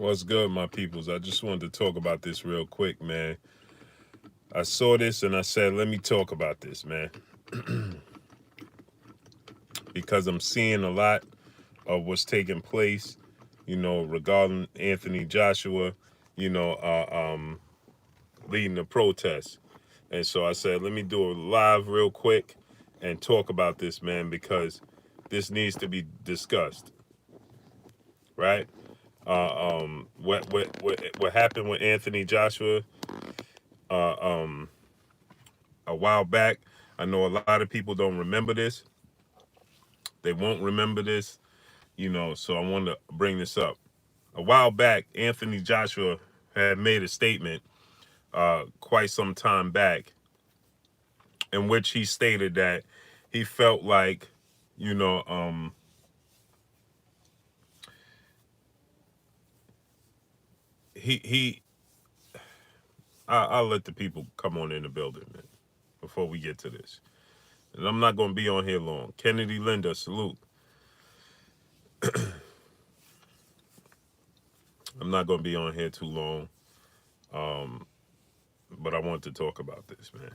What's good, my peoples? I just wanted to talk about this real quick, man. I saw this and I said, let me talk about this, man, because I'm seeing a lot of what's taking place, regarding Anthony Joshua, you know, leading the protests. And so I said, let me do a live real quick and talk about this, man, because this needs to be discussed, right? What happened with Anthony Joshua uh, um, a while back? I know a lot of people don't remember this. They won't remember this, so I wanted to bring this up. A while back, Anthony Joshua had made a statement quite some time back in which he stated that he felt like, you know, um, he I'll let the people come on in the building, man, before we get to this. And I'm not going to be on here long. Kennedy Linda, salute. I'm not going to be on here too long, um, but I want to talk about this, man,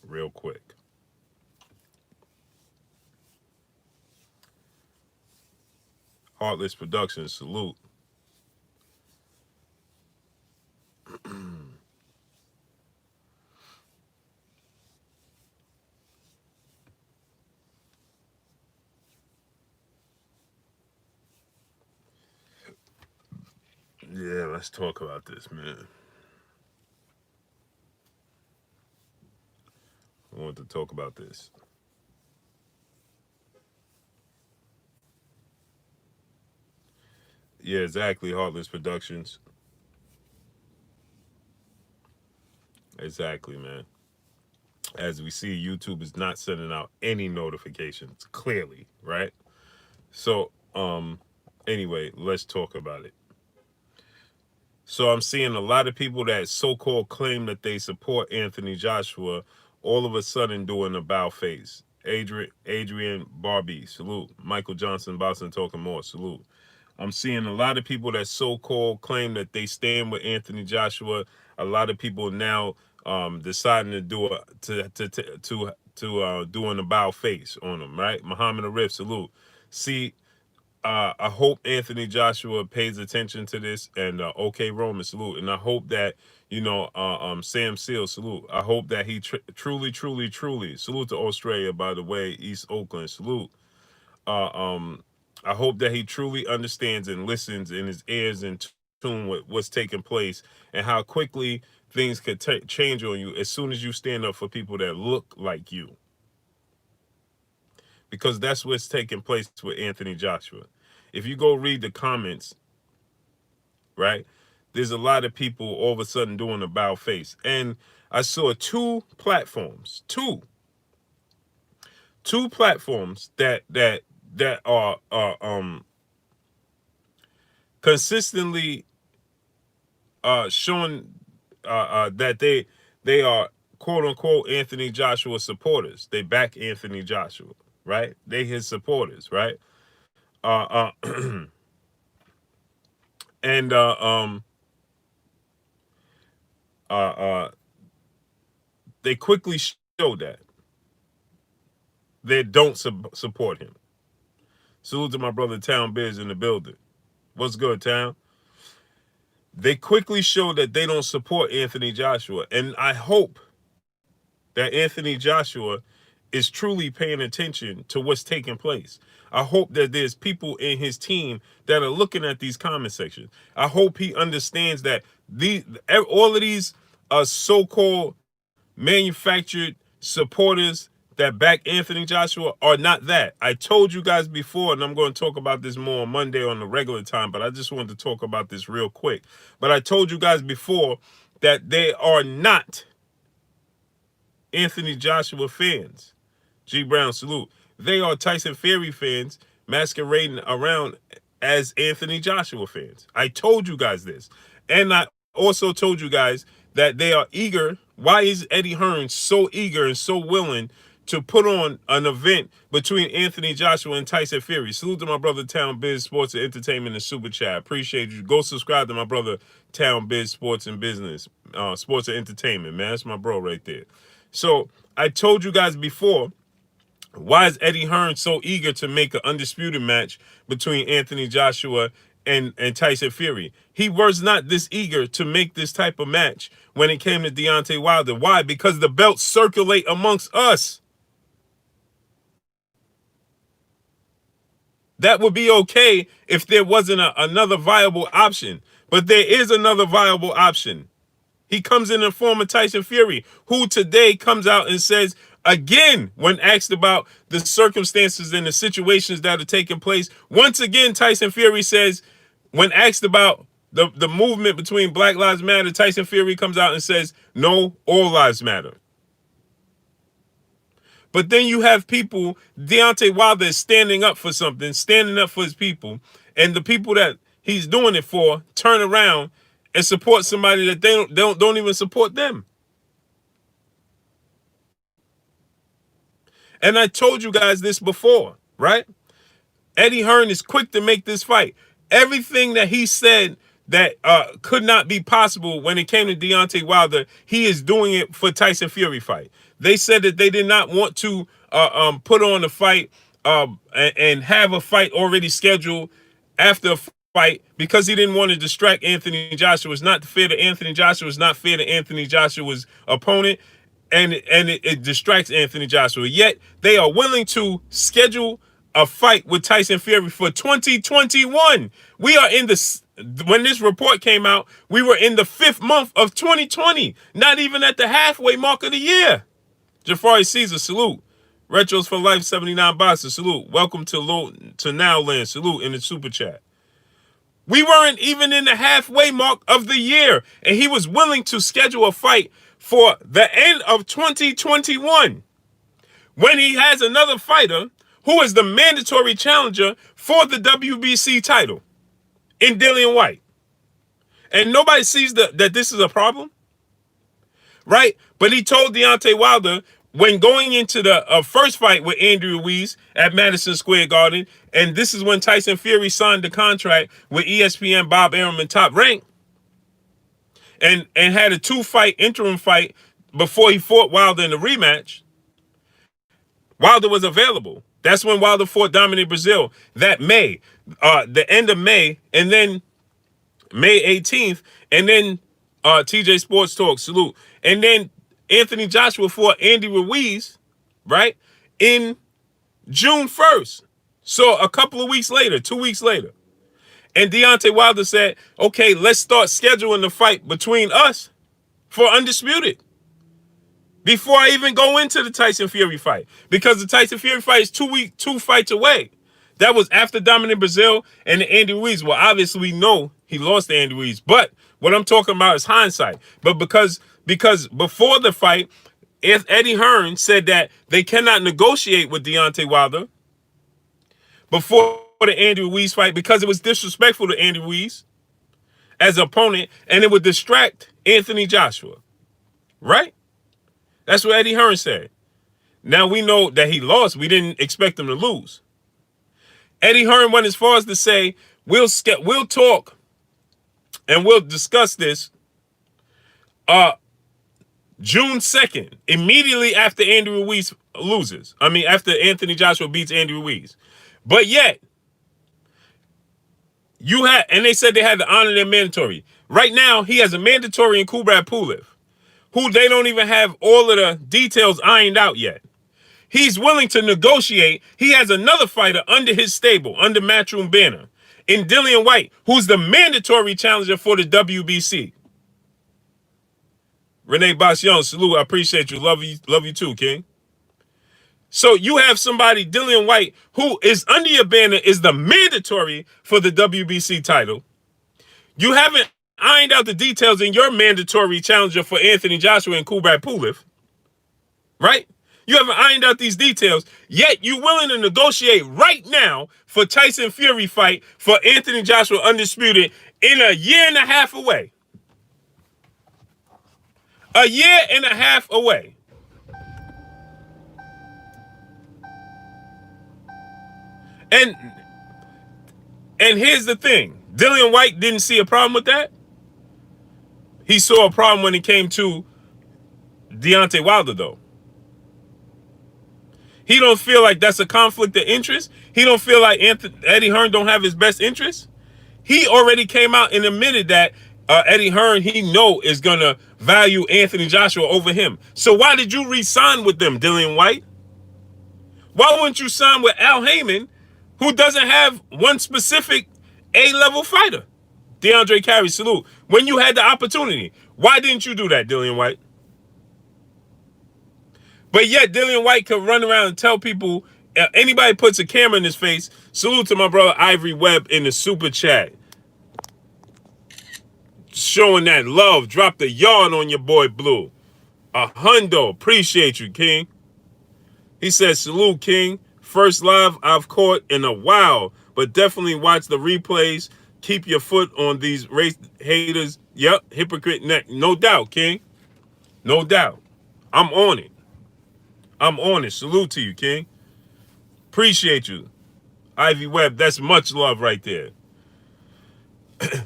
real quick. Heartless Productions, salute. Yeah, let's talk about this, man. I want to talk about this. Yeah, exactly. Heartless Productions. Exactly, man. As we see, YouTube is not sending out any notifications, clearly, right? So, anyway, let's talk about it. So I'm seeing a lot of people that so-called claim that they support Anthony Joshua all of a sudden doing a bow face. Adrian Barbie, salute. Michael Johnson, Boston talking more, salute. I'm seeing a lot of people that so-called claim that they stand with Anthony Joshua. A lot of people now deciding to do a doing a bow face on him, right? Muhammad Arif, salute. See, I hope Anthony Joshua pays attention to this, and OK Roman, salute. And I hope that Sam Seal, salute. I hope that he truly salute to Australia, by the way, East Oakland, salute. Uh, um, I hope that he truly understands and listens, and his ears in tune with what's taking place and how quickly things could change on you as soon as you stand up for people that look like you, because that's what's taking place with Anthony Joshua. If you go read the comments, right, there's a lot of people all of a sudden doing a bow face. And I saw two platforms that are consistently showing that they are quote unquote Anthony Joshua supporters. They back Anthony Joshua, right? They his supporters, right? And uh, they quickly show that they don't support him. Salute to my brother Town Biz in the building. What's good, Town? They quickly show that they don't support Anthony Joshua. And I hope that Anthony Joshua is truly paying attention to what's taking place. I hope that there's people in his team that are looking at these comment sections. I hope he understands that all of these so-called manufactured supporters that back Anthony Joshua are not that. I told you guys before, and I'm going to talk about this more on Monday on the regular time, but I just wanted to talk about this real quick. But I told you guys before that they are not Anthony Joshua fans. G Brown, salute. They are Tyson Fury fans masquerading around as Anthony Joshua fans. I told you guys this. And I also told you guys that they are eager. Why is Eddie Hearn so eager and so willing to put on an event between Anthony Joshua and Tyson Fury. Salute to my brother Town Biz Sports and Entertainment and Super Chat. Appreciate you. Go subscribe to my brother Town Biz Sports and Business, Sports and Entertainment, man. That's my bro right there. So I told you guys before, why is Eddie Hearn so eager to make an undisputed match between Anthony Joshua and Tyson Fury? He was not this eager to make this type of match when it came to Deontay Wilder. Why? Because the belts circulate amongst us. That would be okay if there wasn't another viable option. But there is another viable option. He comes in the form of Tyson Fury, who today comes out and says, again, when asked about the circumstances and the situations that are taking place, once again, Tyson Fury says, when asked about the movement between Black Lives Matter, Tyson Fury comes out and says, no, all lives matter. But then you have people, Deontay Wilder is standing up for something, standing up for his people, and the people that he's doing it for turn around and support somebody that they don't even support them. And I told you guys this before, right? Eddie Hearn is quick to make this fight. Everything that he said that could not be possible when it came to Deontay Wilder, he is doing it for Tyson Fury fight. They said that they did not want to put on a fight and have a fight already scheduled after a fight because he didn't want to distract Anthony Joshua. It's not fair to Anthony Joshua. It's not fair to Anthony Joshua's opponent. And it distracts Anthony Joshua. Yet they are willing to schedule a fight with Tyson Fury for 2021. We are in the, when this report came out, we were in the 5th month of 2020. Not even at the halfway mark of the year. Jafari Caesar, salute. Retros for Life, 79 boxes, salute. Welcome to Nowland, salute in the super chat. We weren't even in the halfway mark of the year, and he was willing to schedule a fight for the end of 2021 when he has another fighter who is the mandatory challenger for the WBC title in Dillian White. And nobody sees that this is a problem, right? But he told Deontay Wilder when going into the first fight with Andy Ruiz at Madison Square Garden, and this is when Tyson Fury signed the contract with ESPN Bob Arum and Top Rank, and had a 2-fight interim fight before he fought Wilder in the rematch. Wilder was available. That's when Wilder fought Dominic Brazil that May, the end of May, and then May 18th, and then TJ Sports Talk, salute. And then Anthony Joshua fought Andy Ruiz, right, in June 1st. So a couple of weeks later, 2 weeks later. And Deontay Wilder said, okay, let's start scheduling the fight between us for Undisputed before I even go into the Tyson Fury fight. Because the Tyson Fury fight is 2 fights away. That was after Dominic Brazil and Andy Ruiz. Well, obviously we know he lost to Andy Ruiz. But what I'm talking about is hindsight. But because before the fight, Eddie Hearn said that they cannot negotiate with Deontay Wilder before the Andy Ruiz fight because it was disrespectful to Andy Ruiz as an opponent, and it would distract Anthony Joshua. Right? That's what Eddie Hearn said. Now we know that he lost. We didn't expect him to lose. Eddie Hearn went as far as to say, we'll talk and we'll discuss this June 2nd, immediately after Andy Ruiz loses. I mean, after Anthony Joshua beats Andy Ruiz. But yet, and they said they had to honor their mandatory. Right now, he has a mandatory in Kubrat Pulev, who they don't even have all of the details ironed out yet. He's willing to negotiate. He has another fighter under his stable, under Matchroom banner, in Dillian White, who's the mandatory challenger for the WBC. Renee Bassion, salute. I appreciate you. Love you too, King. So you have somebody, Dillian White, who is under your banner, is the mandatory for the WBC title. You haven't ironed out the details in your mandatory challenger for Anthony Joshua and Kubrat Pulev. Right? You haven't ironed out these details, yet you're willing to negotiate right now for Tyson Fury fight for Anthony Joshua Undisputed in a year and a half away. A year and a half away. And here's the thing. Dillian White didn't see a problem with that. He saw a problem when it came to Deontay Wilder, though. He don't feel like that's a conflict of interest. He don't feel like Eddie Hearn don't have his best interest. He already came out and admitted that Eddie Hearn, he know, is going to value Anthony Joshua over him. So why did you re-sign with them, Dillian White? Why wouldn't you sign with Al Heyman, who doesn't have one specific A-level fighter? DeAndre Carey, salute. When you had the opportunity, why didn't you do that, Dillian White? But yet Dillian White could run around and tell people, anybody puts a camera in his face, salute to my brother Ivory Webb in the super chat. Showing that love. Drop the yard on your boy Blue. A hundo. Appreciate you, King. He says, salute, King. First live I've caught in a while, but definitely watch the replays. Keep your foot on these race haters. Yep, hypocrite neck. No doubt, King. No doubt. I'm on it. I'm on it. Salute to you, King. Appreciate you. Ivy Webb, that's much love right there.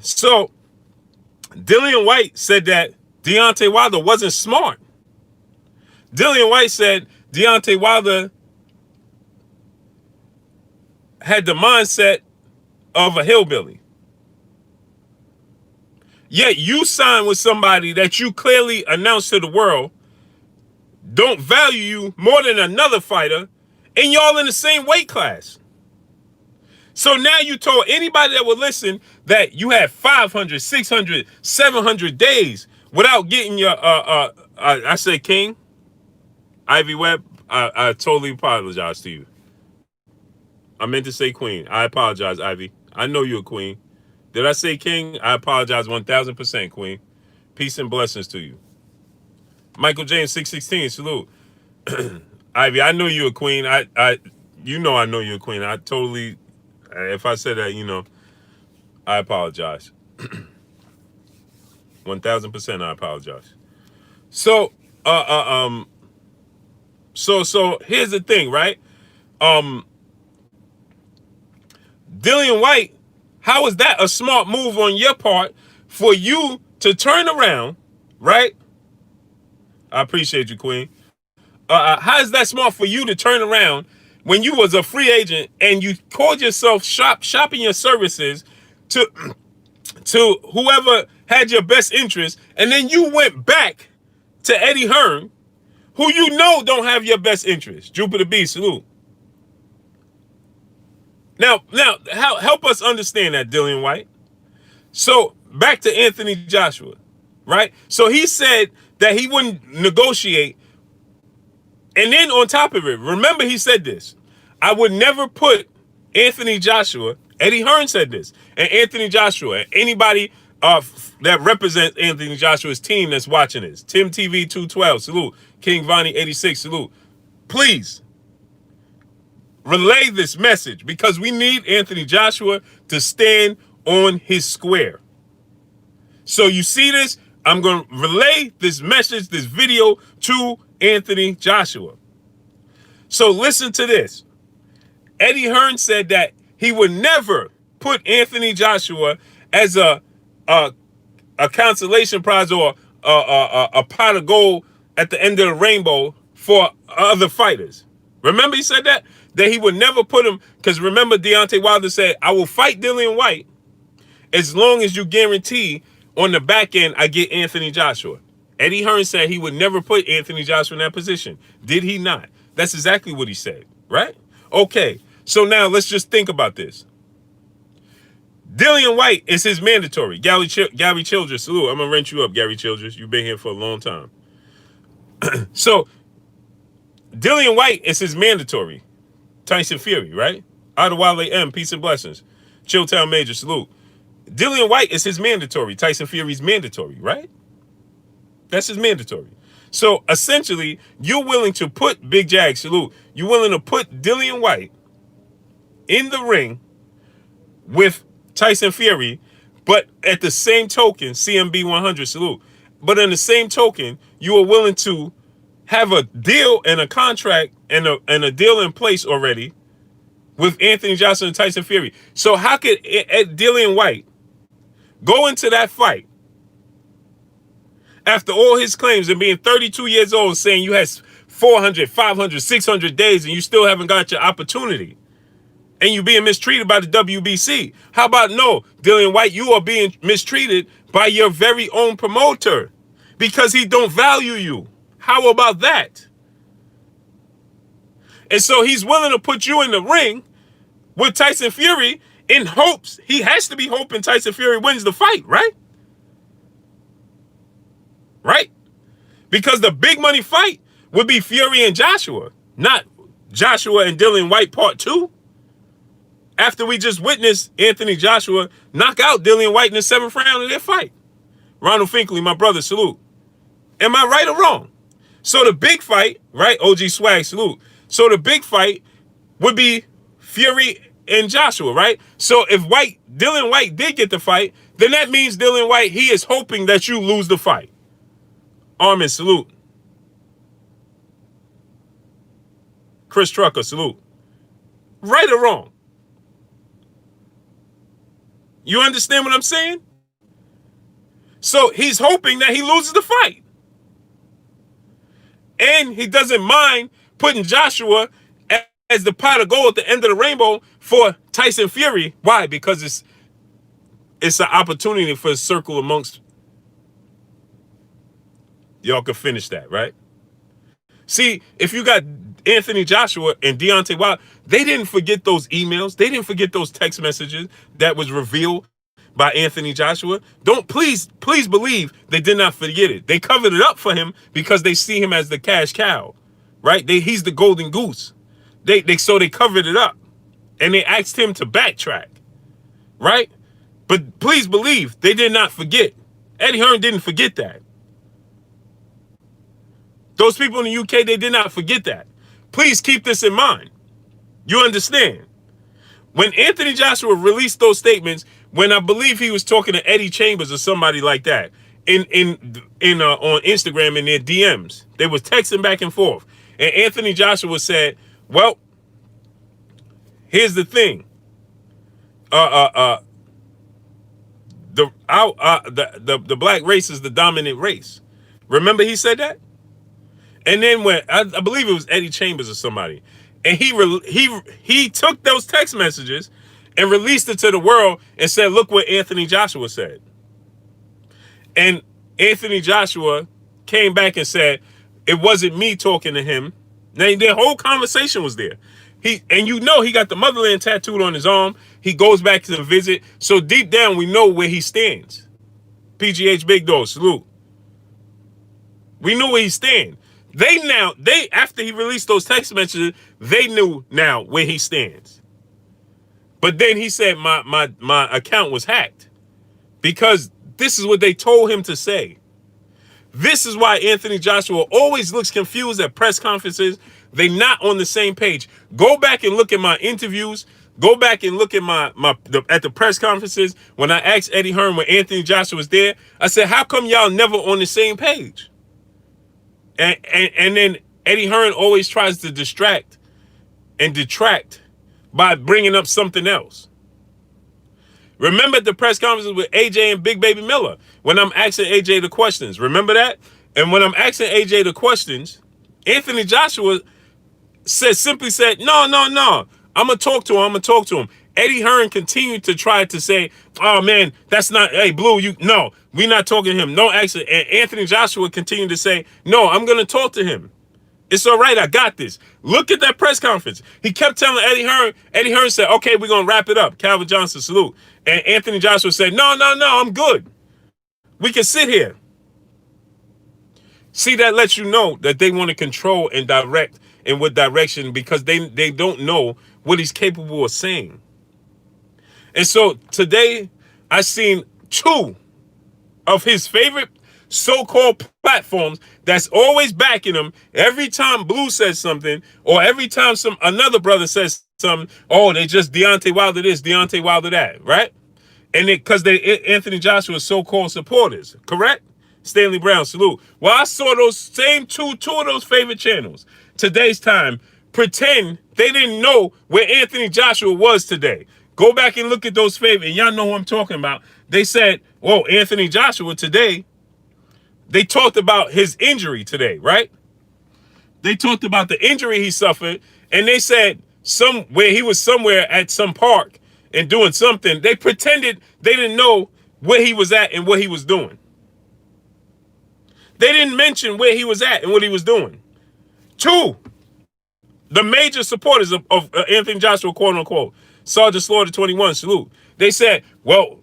So, Dillian White said that Deontay Wilder wasn't smart. Dillian White said Deontay Wilder had the mindset of a hillbilly. Yet you signed with somebody that you clearly announced to the world don't value you more than another fighter, and y'all in the same weight class. So now you told anybody that would listen that you had 500, 600, 700 days without getting your, I said King, Ivy Webb, I totally apologize to you. I meant to say Queen. I apologize, Ivy. I know you're a queen. Did I say King? I apologize 1,000%, Queen. Peace and blessings to you. Michael James 616, salute. Ivy, I know you're a queen. You know I know you're a queen. I totally, if I said that, you know, I apologize. 1,000% I apologize. So, so here's the thing, right? Dillian White, how is that a smart move on your part for you to turn around, right? I appreciate you, Queen. How is that smart for you to turn around when you was a free agent and you called yourself shopping your services to whoever had your best interest, and then you went back to Eddie Hearn, who you know don't have your best interest? Jupiter B, salute. Now, help us understand that, Dillian White. So back to Anthony Joshua, right? So he said that he wouldn't negotiate. And then on top of it, remember he said this, I would never put Anthony Joshua, Eddie Hearn said this, and Anthony Joshua, anybody that represents Anthony Joshua's team that's watching this, Tim TV 212, salute, King Vonnie 86, salute. Please relay this message because we need Anthony Joshua to stand on his square. So you see this, I'm going to relay this message, this video to Anthony Joshua. So listen to this. Eddie Hearn said that he would never put Anthony Joshua as a consolation prize or a pot of gold at the end of the rainbow for other fighters. Remember he said that? That he would never put him, because remember Deontay Wilder said, I will fight Dillian White as long as you guarantee on the back end I get Anthony Joshua. Eddie Hearn said he would never put Anthony Joshua in that position. Did he not? That's exactly what he said, right? Okay, so now let's just think about this. Dillian White is his mandatory. Gary Childress, salute. I'm going to rent you up, Gary Childress. You've been here for a long time. So, Dillian White is his mandatory. Tyson Fury, right? Adewale M, peace and blessings. Chilltown Major, salute. Dillian White is his mandatory. Tyson Fury's mandatory, right? That's his mandatory. So, essentially, you're willing to put, Big Jag, salute, you're willing to put Dillian White in the ring with Tyson Fury, but at the same token, CMB 100, salute. But in the same token, you are willing to have a deal and a contract and a deal in place already with Anthony Joshua and Tyson Fury. So how could Dillian White go into that fight after all his claims and being 32 years old, saying you had 400, 500, 600 days and you still haven't got your opportunity, and you being mistreated by the WBC? How about no, Dillian White, you are being mistreated by your very own promoter because he don't value you. How about that? And so he's willing to put you in the ring with Tyson Fury in hopes, he has to be hoping Tyson Fury wins the fight, right? Right? Because the big money fight would be Fury and Joshua, not Joshua and Dillian White part 2. After we just witnessed Anthony Joshua knock out Dillian White in the 7th round of their fight. Ronald Finkley, my brother, salute. Am I right or wrong? So the big fight, right? OG Swag, salute. So the big fight would be Fury and Joshua, right? So if Dillian White did get the fight, then that means Dillian White, he is hoping that you lose the fight. Armin, salute. Chris Trucker, salute. Right or wrong? You understand what I'm saying? So he's hoping that he loses the fight. And he doesn't mind putting Joshua as the pot of gold at the end of the rainbow for Tyson Fury. Why? Because it's an opportunity for a circle amongst. Y'all can finish that, right? See, if you got Anthony Joshua and Deontay Wilder, they didn't forget those emails. They didn't forget those text messages that was revealed by Anthony Joshua. Don't please believe they did not forget it. They covered it up for him because they see him as the cash cow, right? He's the golden goose. So they covered it up and they asked him to backtrack, right? But please believe they did not forget. Eddie Hearn didn't forget that. Those people in the UK, they did not forget that. Please keep this in mind. You understand? When Anthony Joshua released those statements, when I believe he was talking to Eddie Chambers or somebody like that, on Instagram in their DMs, they was texting back and forth, and Anthony Joshua said, "Well, here's the thing. The black race is the dominant race." Remember he said that? And then when I believe it was Eddie Chambers or somebody, and he took those text messages and released it to the world and said, "Look what Anthony Joshua said." And Anthony Joshua came back and said, "It wasn't me talking to him." Now, their whole conversation was there. He got the motherland tattooed on his arm. He goes back to the visit. So deep down, we know where he stands. PGH Big Dog, salute. We knew where he stands. After he released those text messages, they knew now where he stands. But then he said my account was hacked because this is what they told him to say. This is why Anthony Joshua always looks confused at press conferences. They're not on the same page. Go back and look at my interviews. Go back and look at at the press conferences. When I asked Eddie Hearn when Anthony Joshua was there, I said, "How come y'all never on the same page?" And then Eddie Hearn always tries to distract and detract by bringing up something else. Remember the press conferences with AJ and Big Baby Miller when I'm asking AJ the questions. Remember that? And when I'm asking AJ the questions, Anthony Joshua simply said, no, I'm going to talk to him. Eddie Hearn continued to try to say, "Oh man, that's not, hey Blue, we're not talking to him. No, actually." And Anthony Joshua continued to say, "No, I'm going to talk to him. It's all right, I got this." Look at that press conference. He kept telling Eddie Hearn. Eddie Hearn said, "Okay, we're going to wrap it up." Calvin Johnson, salute. And Anthony Joshua said, No, I'm good. We can sit here. See, that lets you know that they want to control and direct in what direction because they don't know what he's capable of saying. And so today, I seen 2 of his favorite so-called platforms that's always backing him. Every time Blue says something, or every time another brother says something, oh, they just Deontay Wilder this, Deontay Wilder that, right? And because Anthony Joshua's so-called supporters, correct? Stanley Brown, salute. Well, I saw those same two of those favorite channels. Today's Time pretend they didn't know where Anthony Joshua was today. Go back and look at those favorites, and y'all know who I'm talking about. They said, "Whoa, Anthony Joshua today." They talked about his injury today, right? They talked about the injury he suffered, and they said where he was somewhere at some park and doing something. They pretended they didn't know where he was at and what he was doing. They didn't mention where he was at and what he was doing. Two, the major supporters of Anthony Joshua, quote unquote, Sergeant Slaughter 21, salute. They said, well,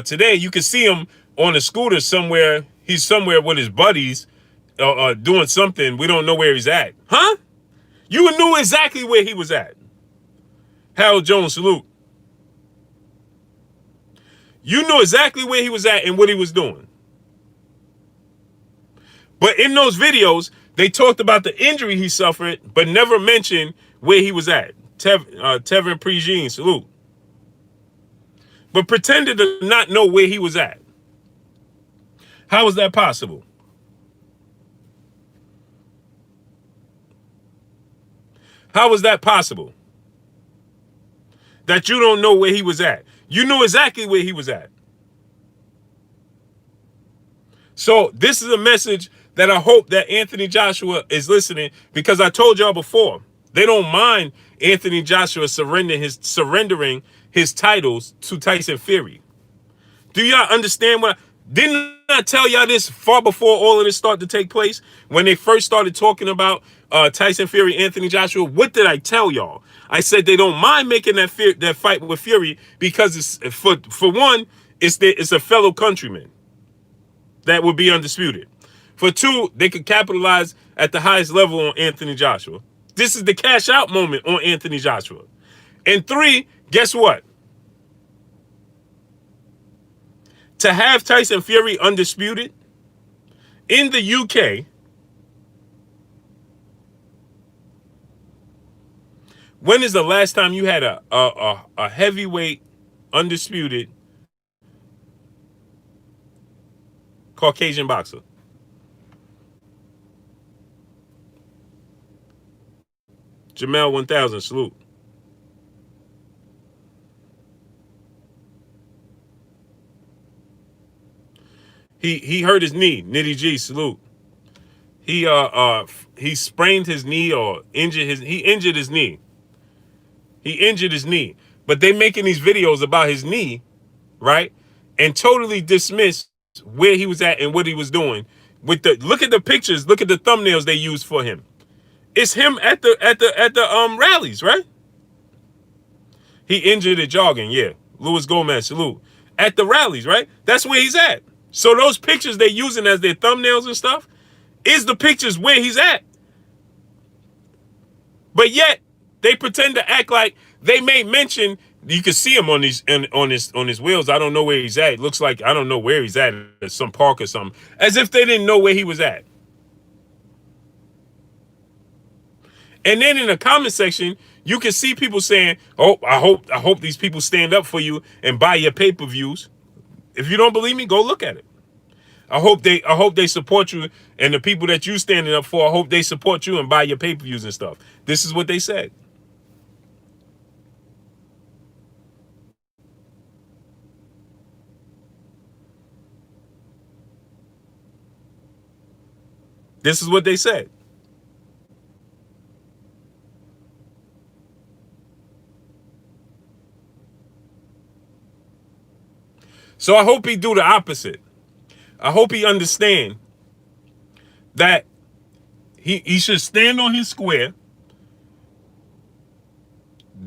today you can see him on a scooter somewhere. He's somewhere with his buddies doing something. We don't know where he's at. Huh? You knew exactly where he was at. Harold Jones, salute. You knew exactly where he was at and what he was doing. But in those videos, they talked about the injury he suffered, but never mentioned where he was at. Tevin Prejean, salute. But pretended to not know where he was at. How is that possible? How is that possible? That you don't know where he was at. You knew exactly where he was at. So this is a message that I hope that Anthony Joshua is listening, because I told y'all before, they don't mind Anthony Joshua surrendering his titles to Tyson Fury. Do y'all understand didn't I tell y'all this far before all of this started to take place? When they first started talking about Tyson Fury, Anthony Joshua, what did I tell y'all? I said they don't mind making that fight with Fury because it's for one, it's a fellow countryman that would be undisputed. For two, they could capitalize at the highest level on Anthony Joshua. This is the cash out moment on Anthony Joshua. And three, guess what? To have Tyson Fury undisputed in the UK, when is the last time you had a heavyweight undisputed Caucasian boxer? Jamel 1000, salute. He hurt his knee. Nitty G, salute. He sprained his knee or injured his knee. He injured his knee. But they making these videos about his knee, right? And totally dismiss where he was at and what he was doing. Look at the pictures, look at the thumbnails they used for him. It's him at the rallies, right? He injured at jogging, yeah. Luis Gomez, salute. At the rallies, right? That's where he's at. So those pictures they're using as their thumbnails and stuff is the pictures where he's at. But yet they pretend to act like they may mention, you can see him on his wheels. I don't know where he's at. It looks like I don't know where he's at some park or something. As if they didn't know where he was at. And then in the comment section, you can see people saying, "Oh, I hope these people stand up for you and buy your pay-per-views." If you don't believe me, go look at it. I hope they support you, and the people that you standing up for, I hope they support you and buy your pay-per-views and stuff. This is what they said. This is what they said. So I hope he do the opposite. I hope he understand that he should stand on his square.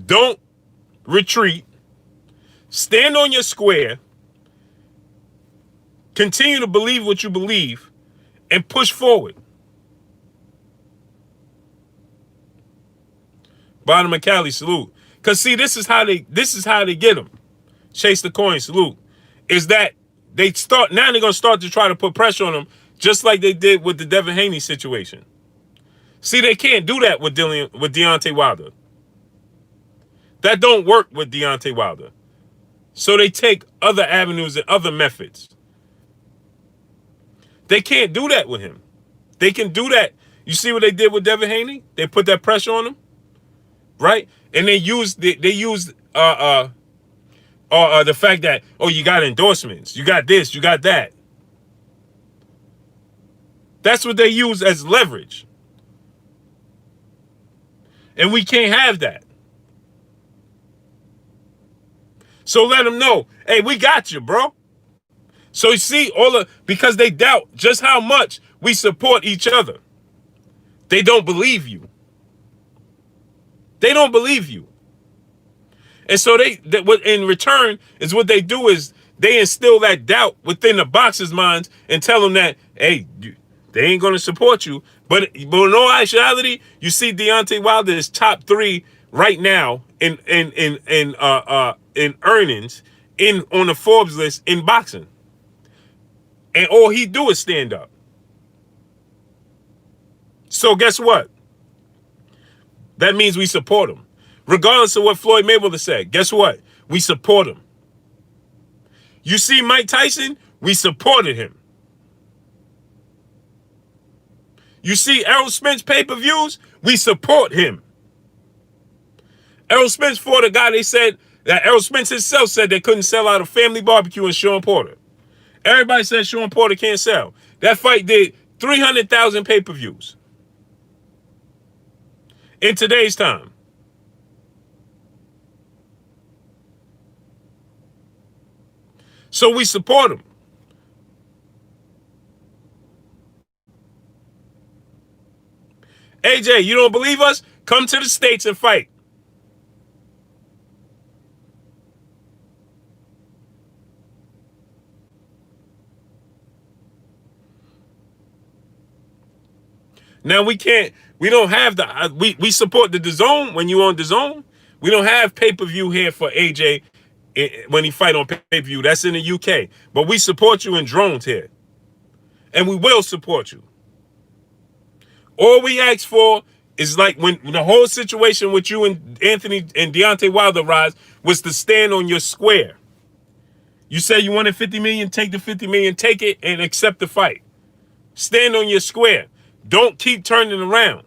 Don't retreat. Stand on your square. Continue to believe what you believe and push forward. Bottom of Cali, salute. Cause see, this is how they get him. Chase the coin, salute. Is that they're gonna start to try to put pressure on him, just like they did with the Devin Haney situation. See, they can't do that with Deontay Wilder. That don't work with Deontay Wilder. So they take other avenues and other methods. They can't do that with him. They can do that. You see what they did with Devin Haney? They put that pressure on him. right? And they used the fact that, oh, you got endorsements, you got this, you got that. That's what they use as leverage. And we can't have that. So let them know, hey, we got you, bro. So you see, because they doubt just how much we support each other. They don't believe you. They don't believe you. And so in return, is what they do is they instill that doubt within the boxers' minds and tell them that, hey, they ain't going to support you. But in all actuality, you see Deontay Wilder is top 3 right now in earnings on the Forbes list in boxing. And all he do is stand up. So guess what? That means we support him. Regardless of what Floyd Mayweather said, guess what? We support him. You see Mike Tyson? We supported him. You see Errol Spence pay-per-views? We support him. Errol Spence fought a guy they said, that Errol Spence himself said they couldn't sell out a family barbecue in Sean Porter. Everybody said Sean Porter can't sell. That fight did 300,000 pay-per-views. In today's time. So we support him. AJ, you don't believe us? Come to the States and fight. Now we don't have we support the DAZN when you on DAZN. We don't have pay-per-view here for AJ when he fight on pay-per-view. That's in the UK. But we support you in drones here. And we will support you. All we ask for is like when the whole situation with you and Anthony and Deontay Wilder rise was to stand on your square. You say you wanted 50 million, take the 50 million, take it and accept the fight. Stand on your square. Don't keep turning around.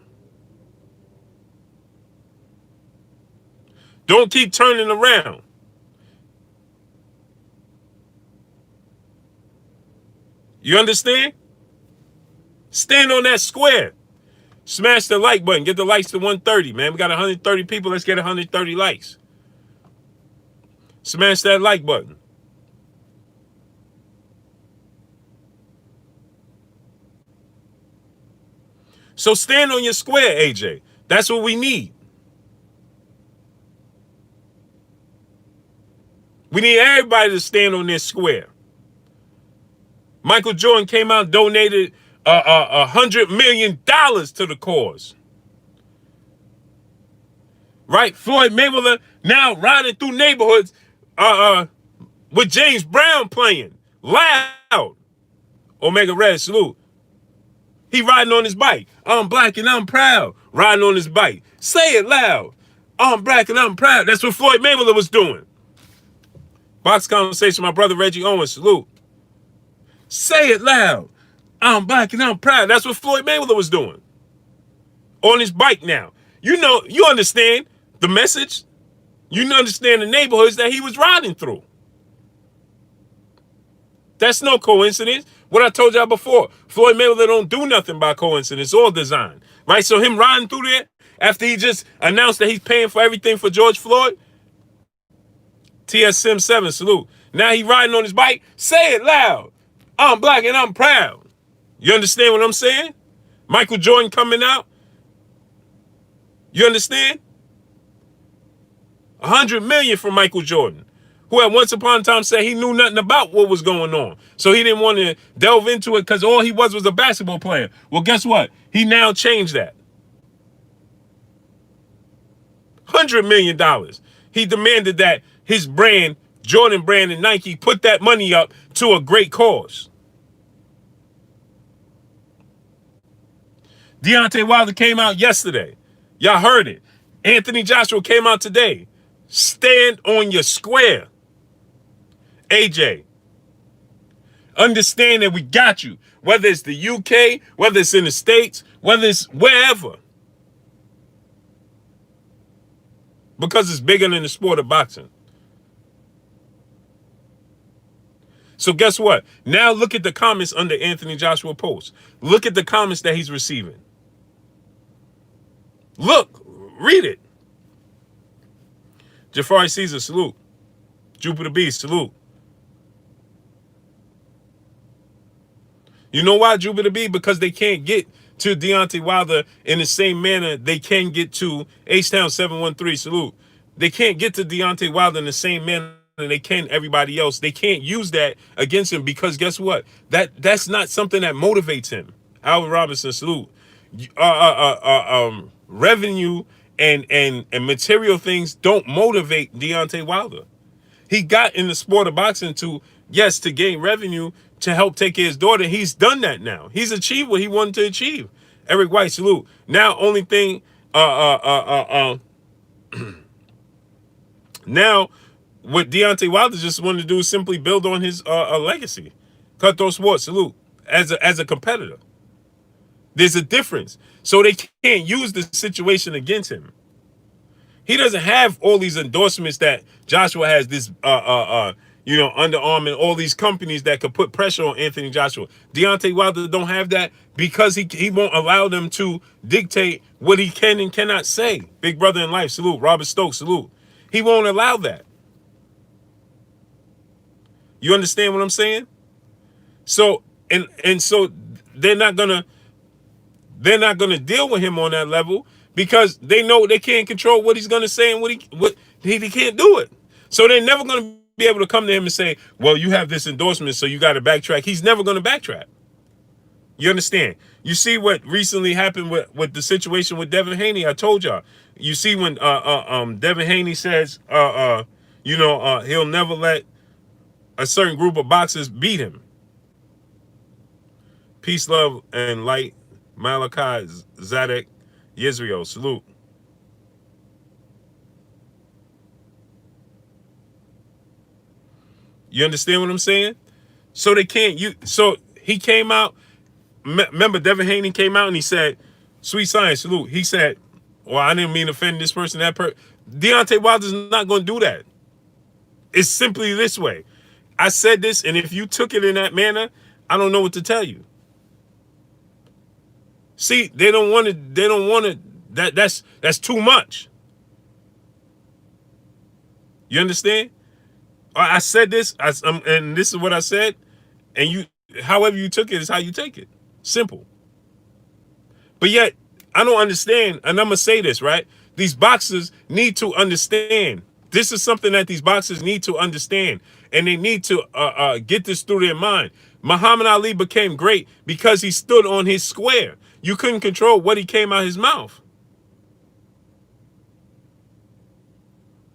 Don't keep turning around. You understand? Stand on that square. Smash the like button. Get the likes to 130, man. We got 130 people. Let's get 130 likes. Smash that like button. So stand on your square, AJ. That's what we need. We need everybody to stand on their square. Michael Jordan came out and donated $100 million to the cause. Right? Floyd Mayweather now riding through neighborhoods with James Brown playing loud. Omega Red, salute. He riding on his bike. I'm black and I'm proud. Riding on his bike. Say it loud. I'm black and I'm proud. That's what Floyd Mayweather was doing. Box conversation, my brother Reggie Owens, salute. Say it loud. I'm black and I'm proud. That's what Floyd Mayweather was doing. On his bike now. You know, you understand the message. You understand the neighborhoods that he was riding through. That's no coincidence. What I told y'all before, Floyd Mayweather don't do nothing by coincidence. It's all design. Right? So him riding through there after he just announced that he's paying for everything for George Floyd. TS Sim 7, salute. Now he riding on his bike. Say it loud. I'm black and I'm proud. You understand what I'm saying? Michael Jordan coming out. You understand? 100 million from Michael Jordan, who at once upon a time said he knew nothing about what was going on. So he didn't want to delve into it because all he was a basketball player. Well, guess what? He now changed that. $100 million. He demanded that his brand, Jordan brand and Nike, put that money up to a great cause. Deontay Wilder came out yesterday. Y'all heard it. Anthony Joshua came out today. Stand on your square. AJ, understand that we got you. Whether it's the UK, whether it's in the States, whether it's wherever. because it's bigger than the sport of boxing. So guess what? Now look at the comments under Anthony Joshua post. Look at the comments that he's receiving. Look, read it. Jafari Caesar, salute. Jupiter Beast, salute. You know why, Jupiter B? Because they can't get to Deontay Wilder in the same manner they can get to H-Town 713, salute. They can't get to Deontay Wilder in the same manner they can everybody else. They can't use that against him because guess what? That's not something that motivates him. Alvin Robinson, salute. Revenue and material things don't motivate Deontay Wilder. He got in the sport of boxing to gain revenue, to help take care of his daughter. He's done that now. He's achieved what he wanted to achieve. Eric White, salute. Now, only thing, now, what Deontay Wilder just wanted to do is simply build on his legacy. Cutthroat Sports, salute. As a competitor, there's a difference. So they can't use the situation against him. He doesn't have all these endorsements that Joshua has. This Under Armour and all these companies that could put pressure on Anthony Joshua. Deontay Wilder don't have that because he won't allow them to dictate what he can and cannot say. Big brother in life, salute. Robert Stokes, salute. He won't allow that. You understand what I'm saying? So and so they're not gonna deal with him on that level because they know they can't control what he's gonna say and what he can't do it. So they're never gonna be able to come to him and say, well, you have this endorsement, so you got to backtrack. He's never going to backtrack. You understand? You see what recently happened with the situation with Devin Haney. I told y'all. You see when Devin Haney says, he'll never let a certain group of boxers beat him. Peace, love, and light. Malachi Zadek Yisrael. Salute. You understand what I'm saying? So they can't. So he came out. Remember, Devin Haney came out and he said, "Sweet science, salute." He said, "Well, I didn't mean to offend this person, that person." Deontay Wilder's not going to do that. It's simply this way. I said this, and if you took it in that manner, I don't know what to tell you. See, they don't want to. They don't want to. That's too much. You understand? I said this, and this is what I said, and you, however you took it is how you take it. Simple. But yet, I don't understand, and I'm going to say this, right? These boxers need to understand. This is something that these boxers need to understand, and they need to get this through their mind. Muhammad Ali became great because he stood on his square. You couldn't control what he came out his mouth.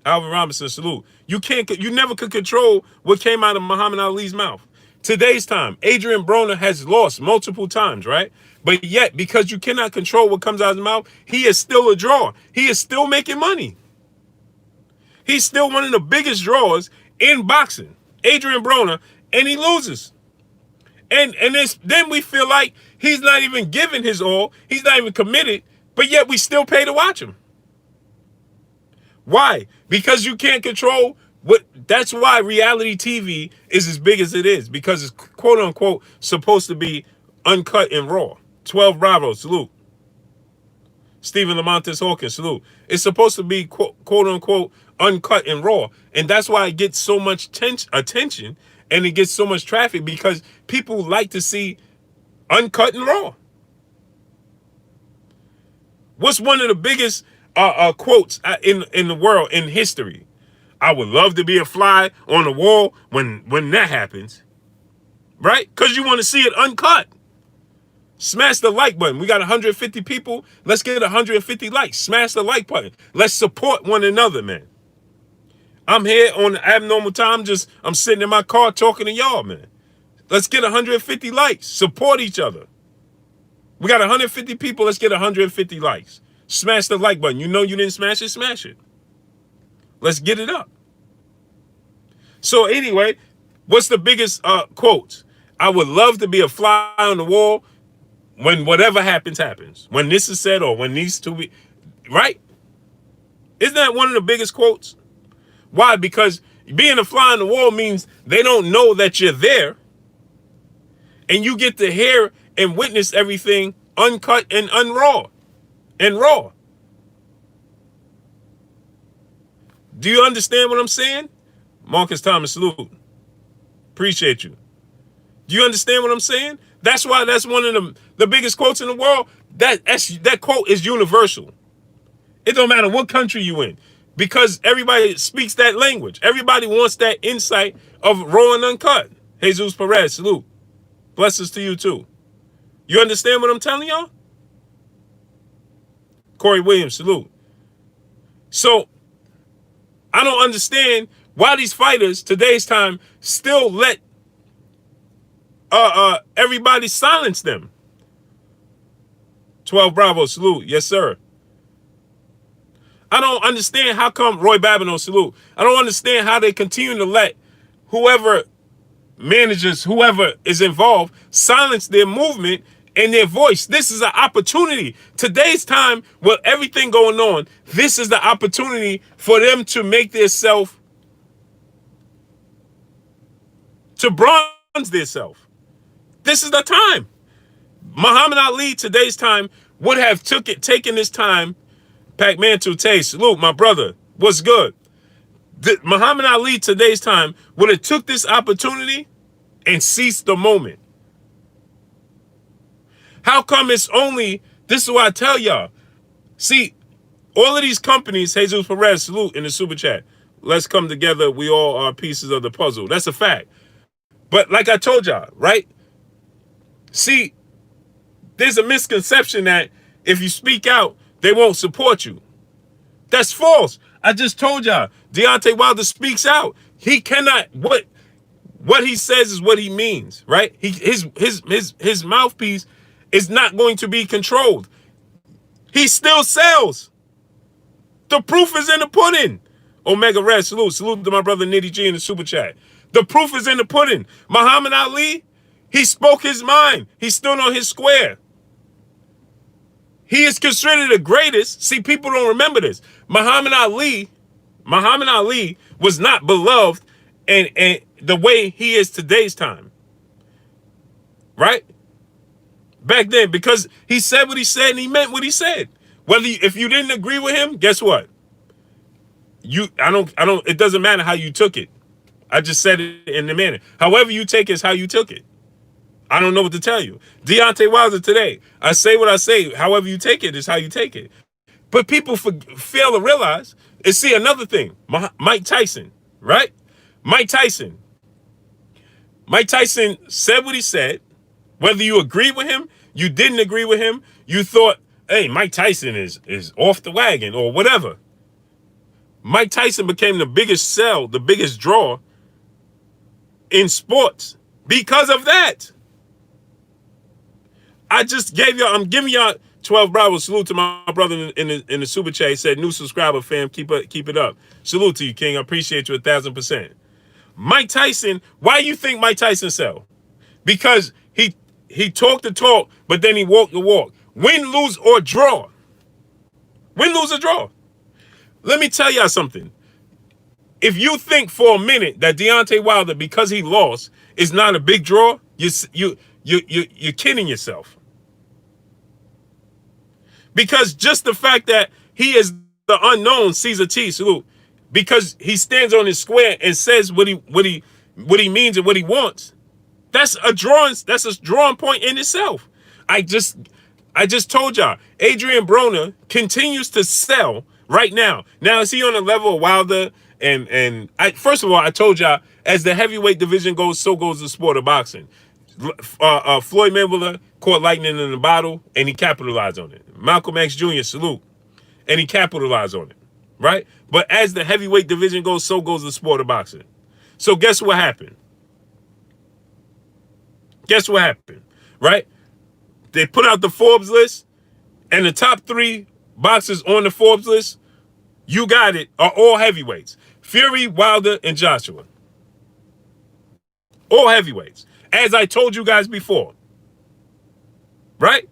Alvin Robinson, salute. You never could control what came out of Muhammad Ali's mouth. Today's time, Adrian Broner has lost multiple times, right? But yet, because you cannot control what comes out of his mouth, he is still a draw. He is still making money. He's still one of the biggest drawers in boxing, Adrian Broner, and he loses. And then we feel like he's not even giving his all. He's not even committed, but yet we still pay to watch him. Why? Because you can't control what. That's why reality TV is as big as it is, because it's quote unquote supposed to be uncut and raw. 12 Bravo, salute. Stephen Lamontis Hawkins, salute. It's supposed to be quote unquote uncut and raw, and that's why it gets so much attention and it gets so much traffic, because people like to see uncut and raw. What's one of the biggest quotes in the world, in history? I would love to be a fly on the wall when that happens, right? Because you want to see it uncut. Smash the like button. We got 150 people. Let's get 150 likes. Smash the like button. Let's support one another, man. I'm here on abnormal time. I'm sitting in my car talking to y'all, man. Let's get 150 likes. Support each other. We got 150 people. Let's get 150 likes. Smash the like button. You know you didn't smash it, smash it. Let's get it up. So anyway, what's the biggest quote? I would love to be a fly on the wall when whatever happens, happens. When this is said or when these two be, right? Isn't that one of the biggest quotes? Why? Because being a fly on the wall means they don't know that you're there, and you get to hear and witness everything uncut and raw. Do you understand what I'm saying? Marcus Thomas, salute. Appreciate you. Do you understand what I'm saying? That's why that's one of the biggest quotes in the world. That quote is universal. It don't matter what country you in, because everybody speaks that language. Everybody wants that insight of raw and uncut. Jesus Perez, salute. Blessings to you too. You understand what I'm telling y'all? Corey Williams, salute. So I don't understand why these fighters today's time still let everybody silence them. 12 Bravo, salute. Yes, sir. I don't understand how come Roy Babineau, salute. I don't understand how they continue to let whoever managers, whoever is involved, silence their movement and their voice. This is an opportunity. Today's time, with everything going on, this is the opportunity for them to make themselves, to bronze themselves. This is the time. Muhammad Ali, today's time, would have taken this time. Pac-Man Tute, salute, my brother. What's good? Muhammad Ali, today's time, would have took this opportunity and seized the moment. How come it's only, this is what I tell y'all. See, all of these companies, Jesus Perez, salute in the super chat. Let's come together. We all are pieces of the puzzle. That's a fact. But like I told y'all, right? See, there's a misconception that if you speak out, they won't support you. That's false. I just told y'all, Deontay Wilder speaks out. He cannot, what he says is what he means, right? His mouthpiece is not going to be controlled. He still sells. The proof is in the pudding. Omega Red, salute. Salute to my brother Nitty G in the super chat. The proof is in the pudding. Muhammad Ali, he spoke his mind. He stood on his square. He is considered the greatest. See, people don't remember this. Muhammad Ali was not beloved and the way he is today's time. Right? Back then, because he said what he said and he meant what he said. If you didn't agree with him, guess what? It doesn't matter how you took it. I just said it in the manner. However you take it is how you took it. I don't know what to tell you. Deontay Wilder today, I say what I say. However you take it is how you take it. But people fail to realize, and see another thing, Mike Tyson, right? Mike Tyson said what he said. Whether you agree with him, you didn't agree with him, you thought, hey, Mike Tyson is off the wagon or whatever. Mike Tyson became the biggest sell, the biggest draw in sports because of that. I just gave y'all, I'm giving y'all 12 Bravo. Salute to my brother in the super chat. He said, new subscriber, fam. Keep it up. Salute to you, King. I appreciate you 1,000%. Mike Tyson, why you think Mike Tyson sell? Because he talked the talk, but then he walked the walk. Win, lose, or draw. Win, lose, or draw. Let me tell y'all something. If you think for a minute that Deontay Wilder, because he lost, is not a big draw, you're kidding yourself. Because just the fact that he is the unknown Caesar T, salute, because he stands on his square and says what he means and what he wants, that's a drawing point in itself. I just told y'all, Adrian Broner continues to sell right now. Now, is he on the level of Wilder? And first of all, I told y'all, as the heavyweight division goes, so goes the sport of boxing. Floyd Mayweather caught lightning in the bottle, and he capitalized on it. Malcolm X Jr., salute. And he capitalized on it, right? But as the heavyweight division goes, so goes the sport of boxing. So guess what happened? Right? They put out the Forbes list, and the top 3 boxers on the Forbes list, you got it, are all heavyweights. Fury, Wilder, and Joshua. All heavyweights. As I told you guys before. Right?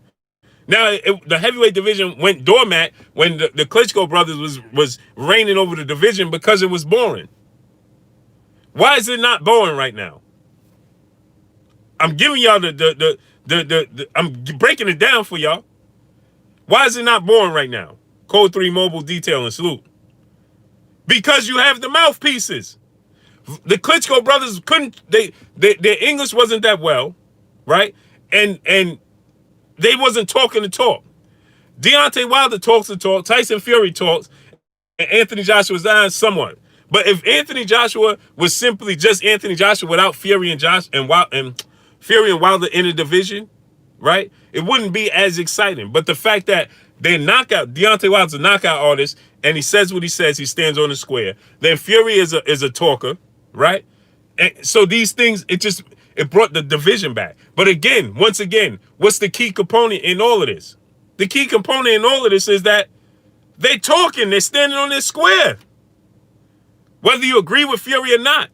Now the heavyweight division went doormat when the Klitschko brothers was reigning over the division because it was boring. Why is it not boring right now? I'm giving y'all I'm breaking it down for y'all. Why is it not boring right now? Code 3 Mobile Detailing, salute. Because you have the mouthpieces. The Klitschko brothers couldn't, their English wasn't that well, right? And they wasn't talking the talk. Deontay Wilder talks the talk, Tyson Fury talks, and Anthony Joshua's on somewhat. But if Anthony Joshua was simply just Anthony Joshua without Fury and Fury and Wilder in the division, right? It wouldn't be as exciting. But the fact that Deontay Wilder's a knockout artist, and he says what he says, he stands on the square. Then Fury is a talker, right? And so these things, it brought the division back. But again, once again, what's the key component in all of this? The key component in all of this is that they're talking, they're standing on this square. Whether you agree with Fury or not.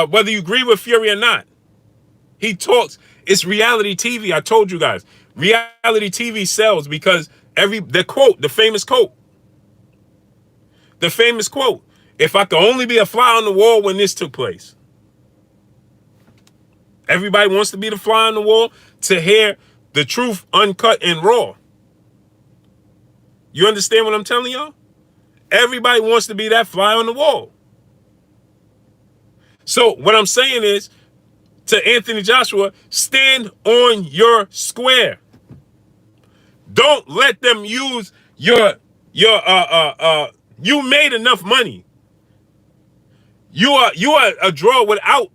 Whether you agree with Fury or not. He talks. It's reality TV. I told you guys. Reality TV sells because the famous quote. The famous quote. If I could only be a fly on the wall when this took place. Everybody wants to be the fly on the wall to hear the truth uncut and raw. You understand what I'm telling y'all? Everybody wants to be that fly on the wall. So what I'm saying is, to Anthony Joshua, stand on your square. Don't let them use you made enough money. You are a draw without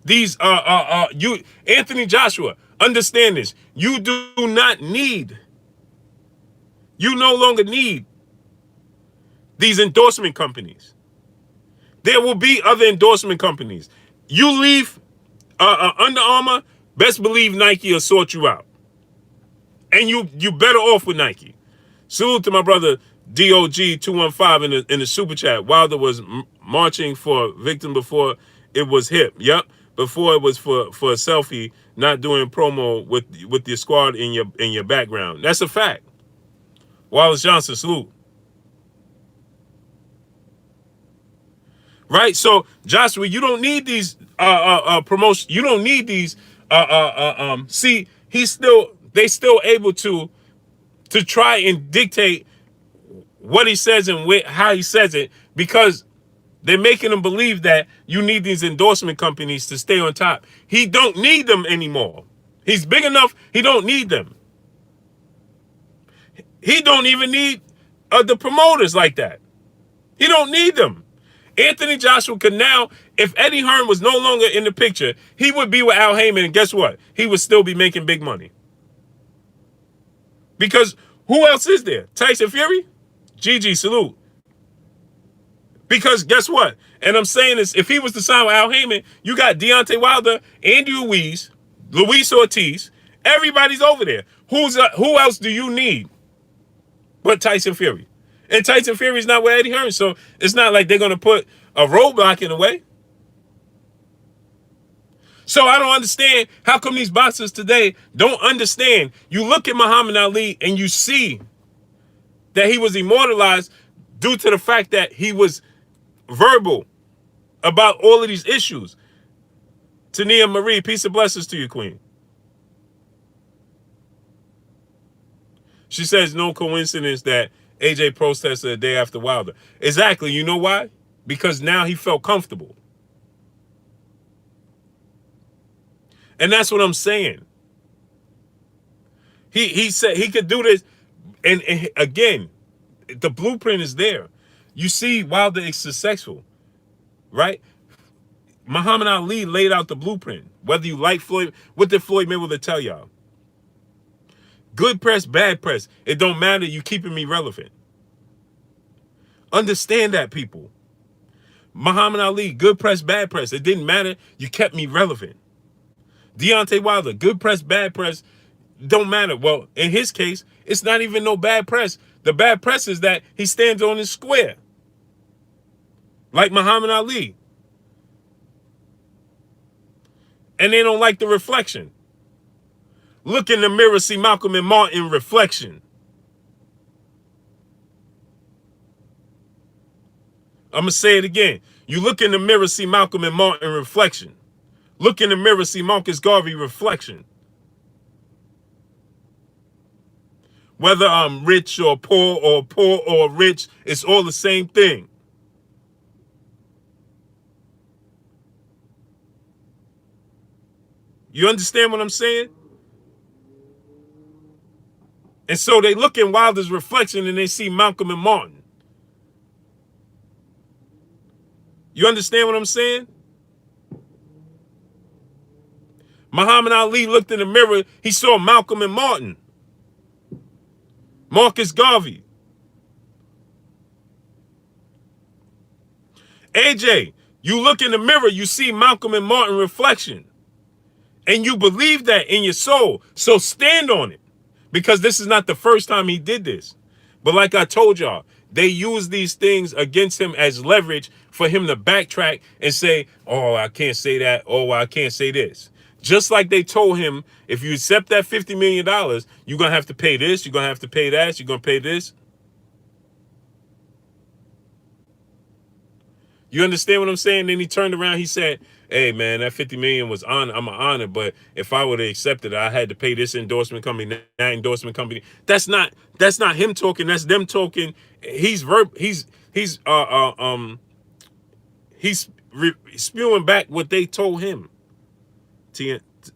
these Anthony Joshua, understand this. You no longer need these endorsement companies. There will be other endorsement companies. You leave Under Armour, best believe Nike will sort you out. And you better off with Nike. Salute to my brother DOG215 in the super chat. Wilder was marching for victim before it was hip. Yep. Before it was for a selfie, not doing promo with your squad in your background. That's a fact. Wallace Johnson, salute. Right? So, Joshua, you don't need these promotions. You don't need these see, they still able to try and dictate what he says and how he says it, because they're making him believe that you need these endorsement companies to stay on top. He don't need them anymore. He's big enough, he don't need them. He don't even need the promoters like that. He don't need them. Anthony Joshua could now, if Eddie Hearn was no longer in the picture, he would be with Al Heyman, and guess what? He would still be making big money. Because who else is there? Tyson Fury? GG, salute. Because guess what? And I'm saying this, if he was to sign with Al Heyman, you got Deontay Wilder, Andy Ruiz, Luis Ortiz. Everybody's over there. Who else do you need but Tyson Fury? And Tyson Fury's not with Eddie Hearn, so it's not like they're going to put a roadblock in the way. So I don't understand how come these boxers today don't understand. You look at Muhammad Ali and you see that he was immortalized due to the fact that he was verbal about all of these issues. Tania Marie, peace and blessings to you, Queen. She says no coincidence that AJ protested the day after Wilder. Exactly. You know why? Because now he felt comfortable. And that's what I'm saying. He said he could do this. And again, the blueprint is there. You see Wilder is successful, right? Muhammad Ali laid out the blueprint. Whether you like Floyd, what did Floyd Mayweather tell y'all? Good press, bad press. It don't matter. You keeping me relevant. Understand that, people. Muhammad Ali, good press, bad press. It didn't matter. You kept me relevant. Deontay Wilder, good press, bad press. Don't matter. Well, in his case, it's not even no bad press. The bad press is that he stands on his square. Like Muhammad Ali. and they don't like the reflection. Look in the mirror, see Malcolm and Martin reflection. I'm going to say it again. You look in the mirror, see Malcolm and Martin reflection. Look in the mirror, see Marcus Garvey reflection. Whether I'm rich or poor or rich, it's all the same thing. You understand what I'm saying? And so they look in Wilder's reflection and they see Malcolm and Martin. You understand what I'm saying? Muhammad Ali looked in the mirror, he saw Malcolm and Martin. Marcus Garvey. AJ, you look in the mirror, you see Malcolm and Martin reflection. And you believe that in your soul. So stand on it. Because this is not the first time he did this. But like I told y'all, they use these things against him as leverage for him to backtrack and say, oh, I can't say that. Oh, I can't say this. Just like they told him, if you accept that $50 million, you're going to have to pay this. You're going to have to pay that. You're going to pay this. You understand what I'm saying? Then he turned around. He said, hey, man, that $50 million was on. I'm an honor. But if I would have accepted it, I had to pay this endorsement company, that endorsement company. That's not him talking. That's them talking. He's spewing back what they told him.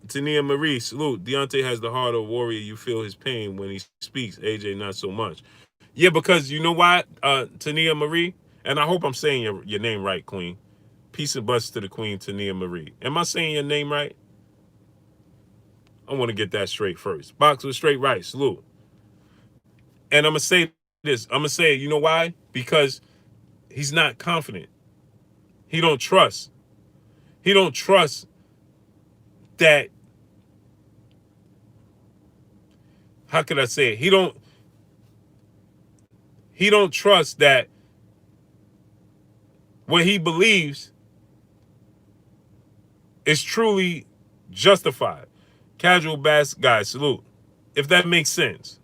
Tania Marie, salute. Deontay has the heart of a warrior. You feel his pain when he speaks. AJ, not so much. Yeah, because you know why, Tania Marie? And I hope I'm saying your name right, Queen. Peace and blessings to the Queen, Tania Marie. Am I saying your name right? I want to get that straight first. Box with straight right. Salute. And I'm going to say this. I'm going to say, you know why? Because he's not confident. He don't trust. He don't trust that. How could I say it? He don't trust that what he believes is truly justified. Casual bass guy, salute. If that makes sense.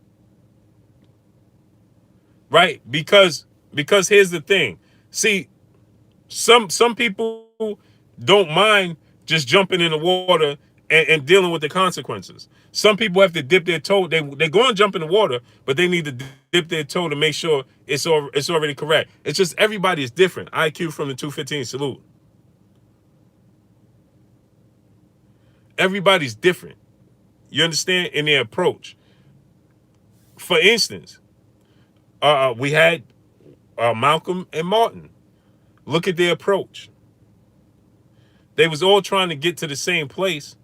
Right? Because here's the thing. See, some people don't mind just jumping in the water and dealing with the consequences. Some people have to dip their toe. They go and jump in the water, but they need to dip their toe to make sure it's already correct. It's just everybody is different. IQ from the 215, salute. Everybody's different. You understand? In their approach. For instance, we had Malcolm and Martin. Look at their approach. They was all trying to get to the same place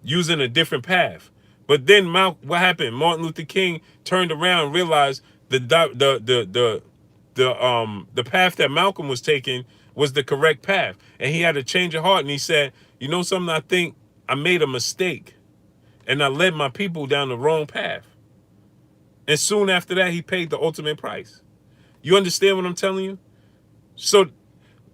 using a different path. But then what happened? Martin Luther King turned around and realized the path that Malcolm was taking was the correct path. And he had a change of heart and he said, you know something, I think I made a mistake and I led my people down the wrong path. And soon after that, he paid the ultimate price. You understand what I'm telling you? So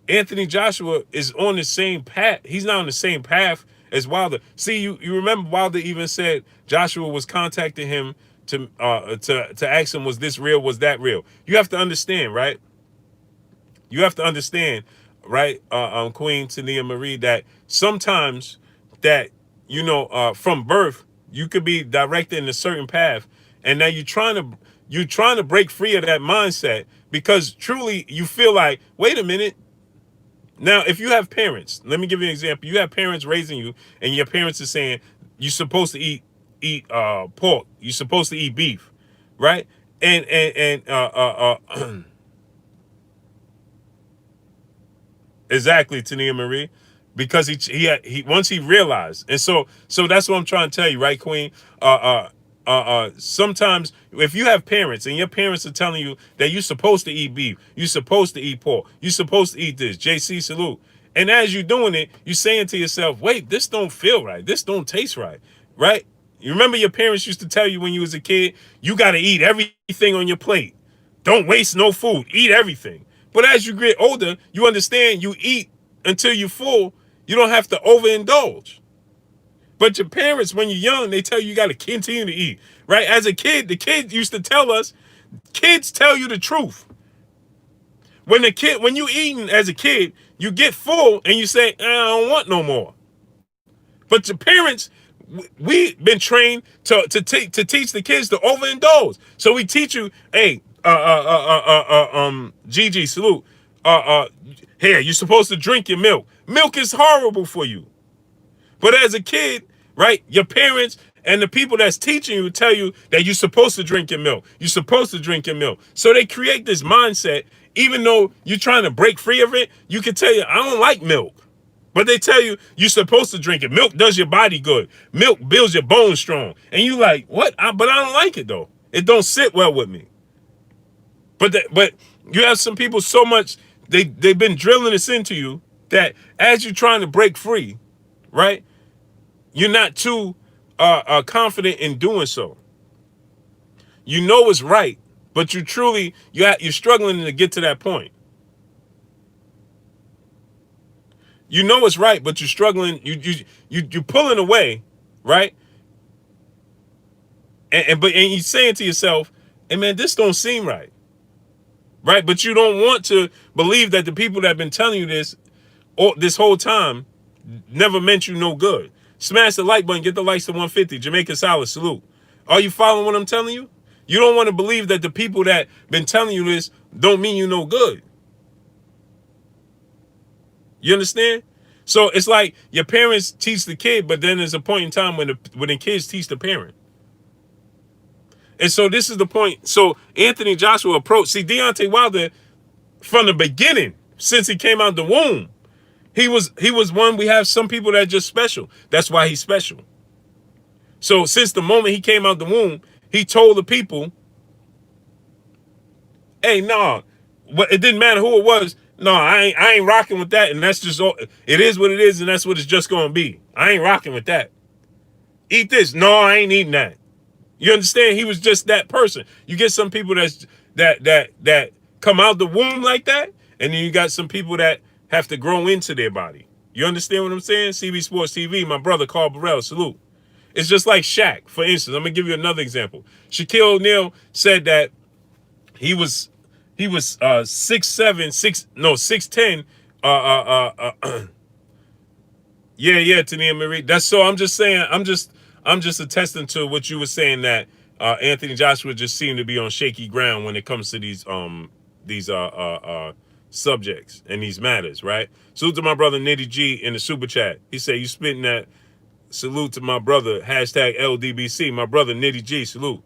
Anthony Joshua is on the same path. He's not on the same path as Wilder. See, you remember Wilder even said Joshua was contacting him to ask him, was this real? Was that real? You have to understand, right? You have to understand, right, Queen Tania Marie, that sometimes that, from birth, you could be directed in a certain path. And now you're trying to break free of that mindset because truly you feel like, wait a minute. Now, if you have parents, let me give you an example. You have parents raising you, and your parents are saying you're supposed to eat pork. You're supposed to eat beef, right? And exactly, Tania Marie, because he once he realized, and so that's what I'm trying to tell you, right, Queen? Sometimes if you have parents and your parents are telling you that you're supposed to eat beef, you're supposed to eat pork, you're supposed to eat this, JC salute. And as you're doing it, you're saying to yourself, wait, this don't feel right. This don't taste right, right? You remember your parents used to tell you when you was a kid, you got to eat everything on your plate. Don't waste no food. Eat everything. But as you get older, you understand you eat until you're full. You don't have to overindulge. But your parents, when you're young, they tell you got to continue to eat, right? As a kid, the kid used to tell us, kids tell you the truth. When you eating as a kid, you get full and you say, I don't want no more. But your parents, we been trained to teach the kids to overindulge. So we teach you, hey, Gigi, salute. Here, you're supposed to drink your milk. Milk is horrible for you. But as a kid, right, your parents and the people that's teaching you tell you that you're supposed to drink your milk. You're supposed to drink your milk. So they create this mindset, even though you're trying to break free of it, you can tell you, I don't like milk. But they tell you you're supposed to drink it. Milk does your body good. Milk builds your bones strong. And you like, what? But I don't like it though. It don't sit well with me. But you have some people so much, they've been drilling this into you that as you're trying to break free, right? You're not too confident in doing so. You know it's right, but you're struggling to get to that point. You know it's right, but you're struggling. You're pulling away, right? And you're saying to yourself, "Hey man, this don't seem right." Right? But you don't want to believe that the people that have been telling you this whole time never meant you no good. Smash the like button, get the likes to 150. Jamaica Solid, salute. Are you following what I'm telling you? You don't want to believe that the people that been telling you this don't mean you no good. You understand? So it's like your parents teach the kid, but then there's a point in time when the kids teach the parent. And so this is the point. So Anthony Joshua approached. See, Deontay Wilder, from the beginning, since he came out the womb, he was one. We have some people that are just special. That's why he's special. So since the moment he came out the womb, he told the people, hey, no, it didn't matter who it was. No, I ain't rocking with that. And that's just all. It is what it is, and that's what it's just going to be. I ain't rocking with that. Eat this. No, I ain't eating that. You understand? He was just that person. You get some people that come out the womb like that, and then you got some people that have to grow into their body. You understand what I'm saying? CB Sports TV, my brother Carl Burrell, salute. It's just like Shaq, for instance. I'm gonna give you another example. Shaquille O'Neal said that he was 6'7", 6'10". Yeah, Tania Marie. That's so. I'm just saying. I'm just attesting to what you were saying, that Anthony Joshua just seemed to be on shaky ground when it comes to these subjects and these matters, right? Salute to my brother Nitty G in the super chat. He said, "You spitting that?" Salute to my brother #LDBC. My brother Nitty G. Salute.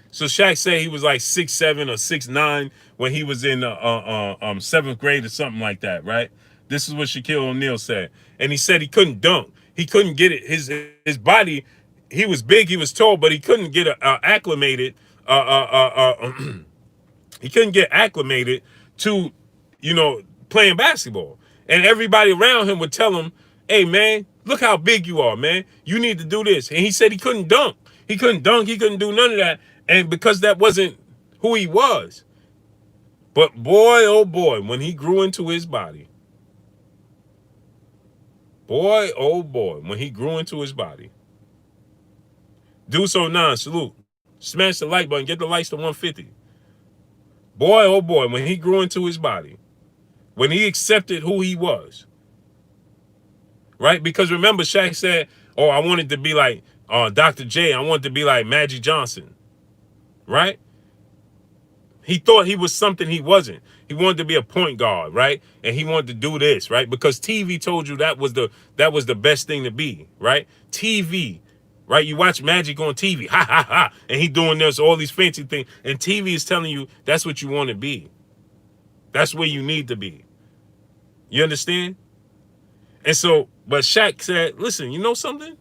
So Shaq said he was like 6'7" or 6'9" when he was in 7th grade or something like that, right? This is what Shaquille O'Neal said. And he said he couldn't dunk. He couldn't get it. His body, he was big, he was tall, but he couldn't get acclimated. He couldn't get acclimated to, playing basketball. And everybody around him would tell him, hey, man, look how big you are, man. You need to do this. And he said he couldn't dunk. He couldn't dunk. He couldn't do none of that. And because that wasn't who he was. But boy, oh boy, when he grew into his body, boy, oh boy, when he grew into his body. Do so now, salute. Smash the like button, get the likes to 150. Boy, oh boy, when he grew into his body, when he accepted who he was, right? Because remember, Shaq said, oh, I wanted to be like Dr. J. I wanted to be like Magic Johnson, right? He thought he was something he wasn't. He wanted to be a point guard, right? And he wanted to do this, right? Because TV told you that was the best thing to be, right? TV, right? You watch Magic on TV, ha ha ha, and he doing this, all these fancy things, and TV is telling you that's what you want to be. That's where you need to be. You understand? And so, but Shaq said, listen, you know something?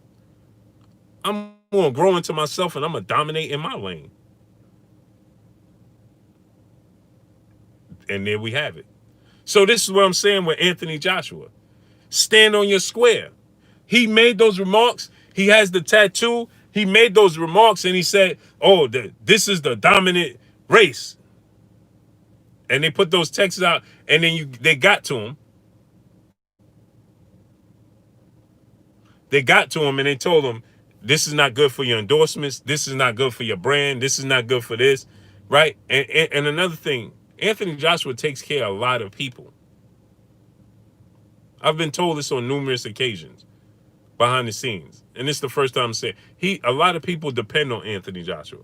I'm going to grow into myself and I'm going to dominate in my lane. And there we have it. So this is what I'm saying with Anthony Joshua. Stand on your square. He made those remarks. He has the tattoo. He made those remarks and he said, oh, this is the dominant race. And they put those texts out and then they got to him. They got to him and they told him, this is not good for your endorsements. This is not good for your brand. This is not good for this, right? And another thing, Anthony Joshua takes care of a lot of people. I've been told this on numerous occasions behind the scenes, and it's the first time I'm saying a lot of people depend on Anthony Joshua.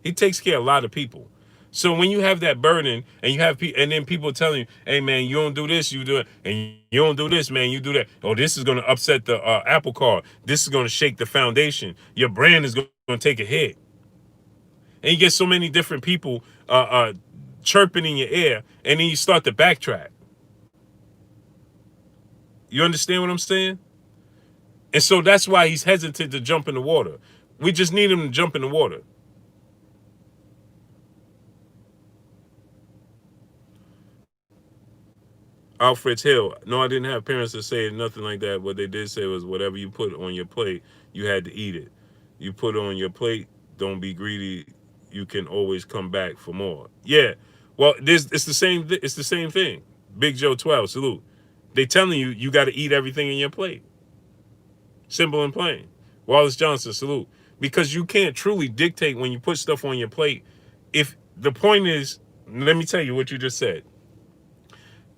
He takes care of a lot of people. So when you have that burden and you have and then people telling you, hey man, you don't do this, you do it, and you don't do this, man, you do that. Oh, this is going to upset the Apple Card. This is going to shake the foundation. Your brand is going to take a hit. And you get so many different people chirping in your ear, and then you start to backtrack. You understand what I'm saying? And so that's why he's hesitant to jump in the water. We just need him to jump in the water. Alfred's Hill. No, I didn't have parents that say nothing like that. What they did say was whatever you put on your plate, you had to eat it. You put it on your plate, don't be greedy. You can always come back for more. Yeah. Well, it's the same thing. Big Joe 12, salute. They telling you got to eat everything in your plate. Simple and plain. Wallace Johnson, salute. Because you can't truly dictate when you put stuff on your plate. If the point is, let me tell you what you just said.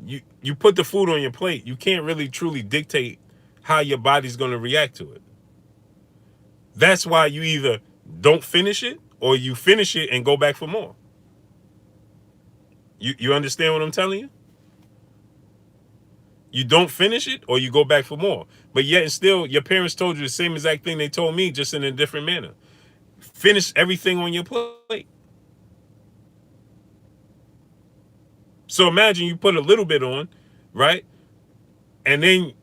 You put the food on your plate, you can't really truly dictate how your body's going to react to it. That's why you either don't finish it or you finish it and go back for more. You understand what I'm telling you? You don't finish it or you go back for more. But yet and still, your parents told you the same exact thing they told me, just in a different manner. Finish everything on your plate. So imagine you put a little bit on, right? And then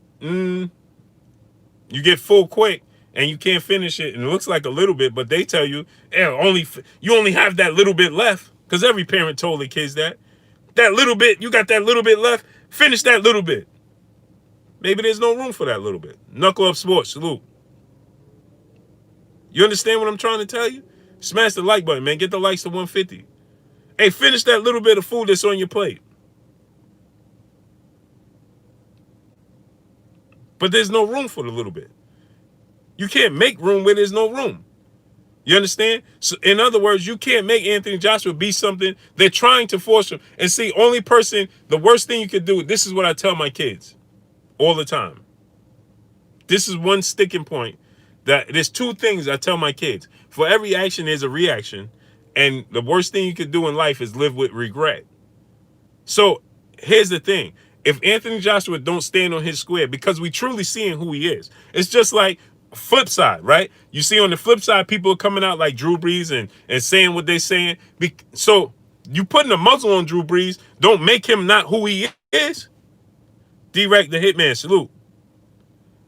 you get full quick and you can't finish it, and it looks like a little bit, but they tell you, you only have that little bit left, because every parent told their kids that little bit, you got that little bit left, finish that little bit. Maybe there's no room for that little bit. Knuckle Up Sports, salute. You understand what I'm trying to tell you? Smash the like button, man. Get the likes to 150. Hey, finish that little bit of food that's on your plate. But there's no room for the little bit. You can't make room where there's no room. You understand? So in other words, you can't make Anthony Joshua be something. They're trying to force him. And see, the worst thing you could do, this is what I tell my kids all the time. This is one sticking point. That there's two things I tell my kids. For every action, there's a reaction. And the worst thing you could do in life is live with regret. So here's the thing. If Anthony Joshua don't stand on his square, because we truly seeing who he is, it's just like flip side, right? You see on the flip side, people are coming out like Drew Brees and saying what they're saying. So you putting a muzzle on Drew Brees don't make him not who he is. D-Rec the Hitman, salute.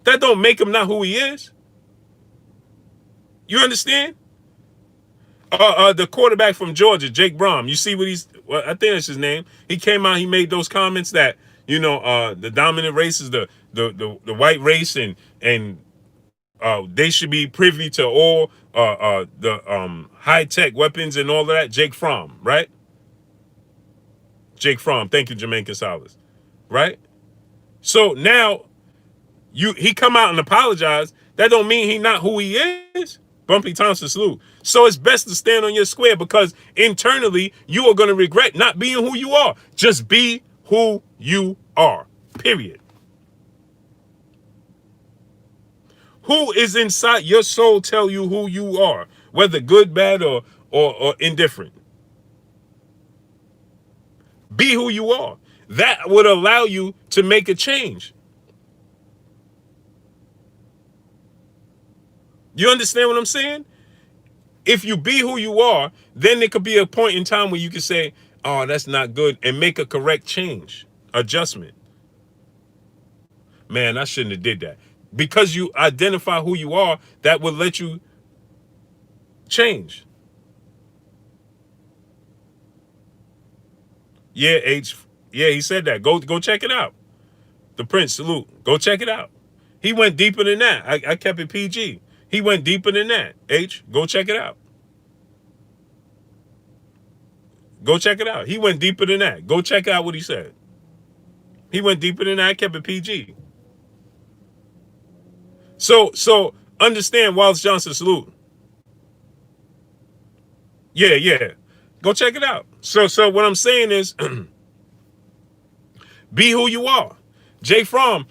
That don't make him not who he is. You understand? The quarterback from Georgia, Jake Brom. You see what I think that's his name. He came out, he made those comments that, the dominant race is the white race, and they should be privy to all the high-tech weapons and all of that. Jake Fromm, right? Jake Fromm. Thank you, Jermaine Casales. Right? So now he come out and apologize. That don't mean he not who he is. Bumpy Thompson, salute. So it's best to stand on your square, because internally you are going to regret not being who you are. Just be who you are. Period. Who is inside your soul tell you who you are, whether good, bad, or indifferent. Be who you are. That would allow you to make a change. You understand what I'm saying? If you be who you are, then there could be a point in time where you can say, oh, that's not good, and make a correct change, adjustment. Man, I shouldn't have did that. Because you identify who you are, that will let you change. Yeah, he said that. Go check it out. The Prince, salute. Go check it out. He went deeper than that. I kept it PG. He went deeper than that. Go check it out. Go check it out. He went deeper than that. Go check out what he said. He went deeper than that. I kept it PG. So understand, Wallace Johnson, salute. Yeah, yeah. Go check it out. So what I'm saying is be who you are. Jay Fromm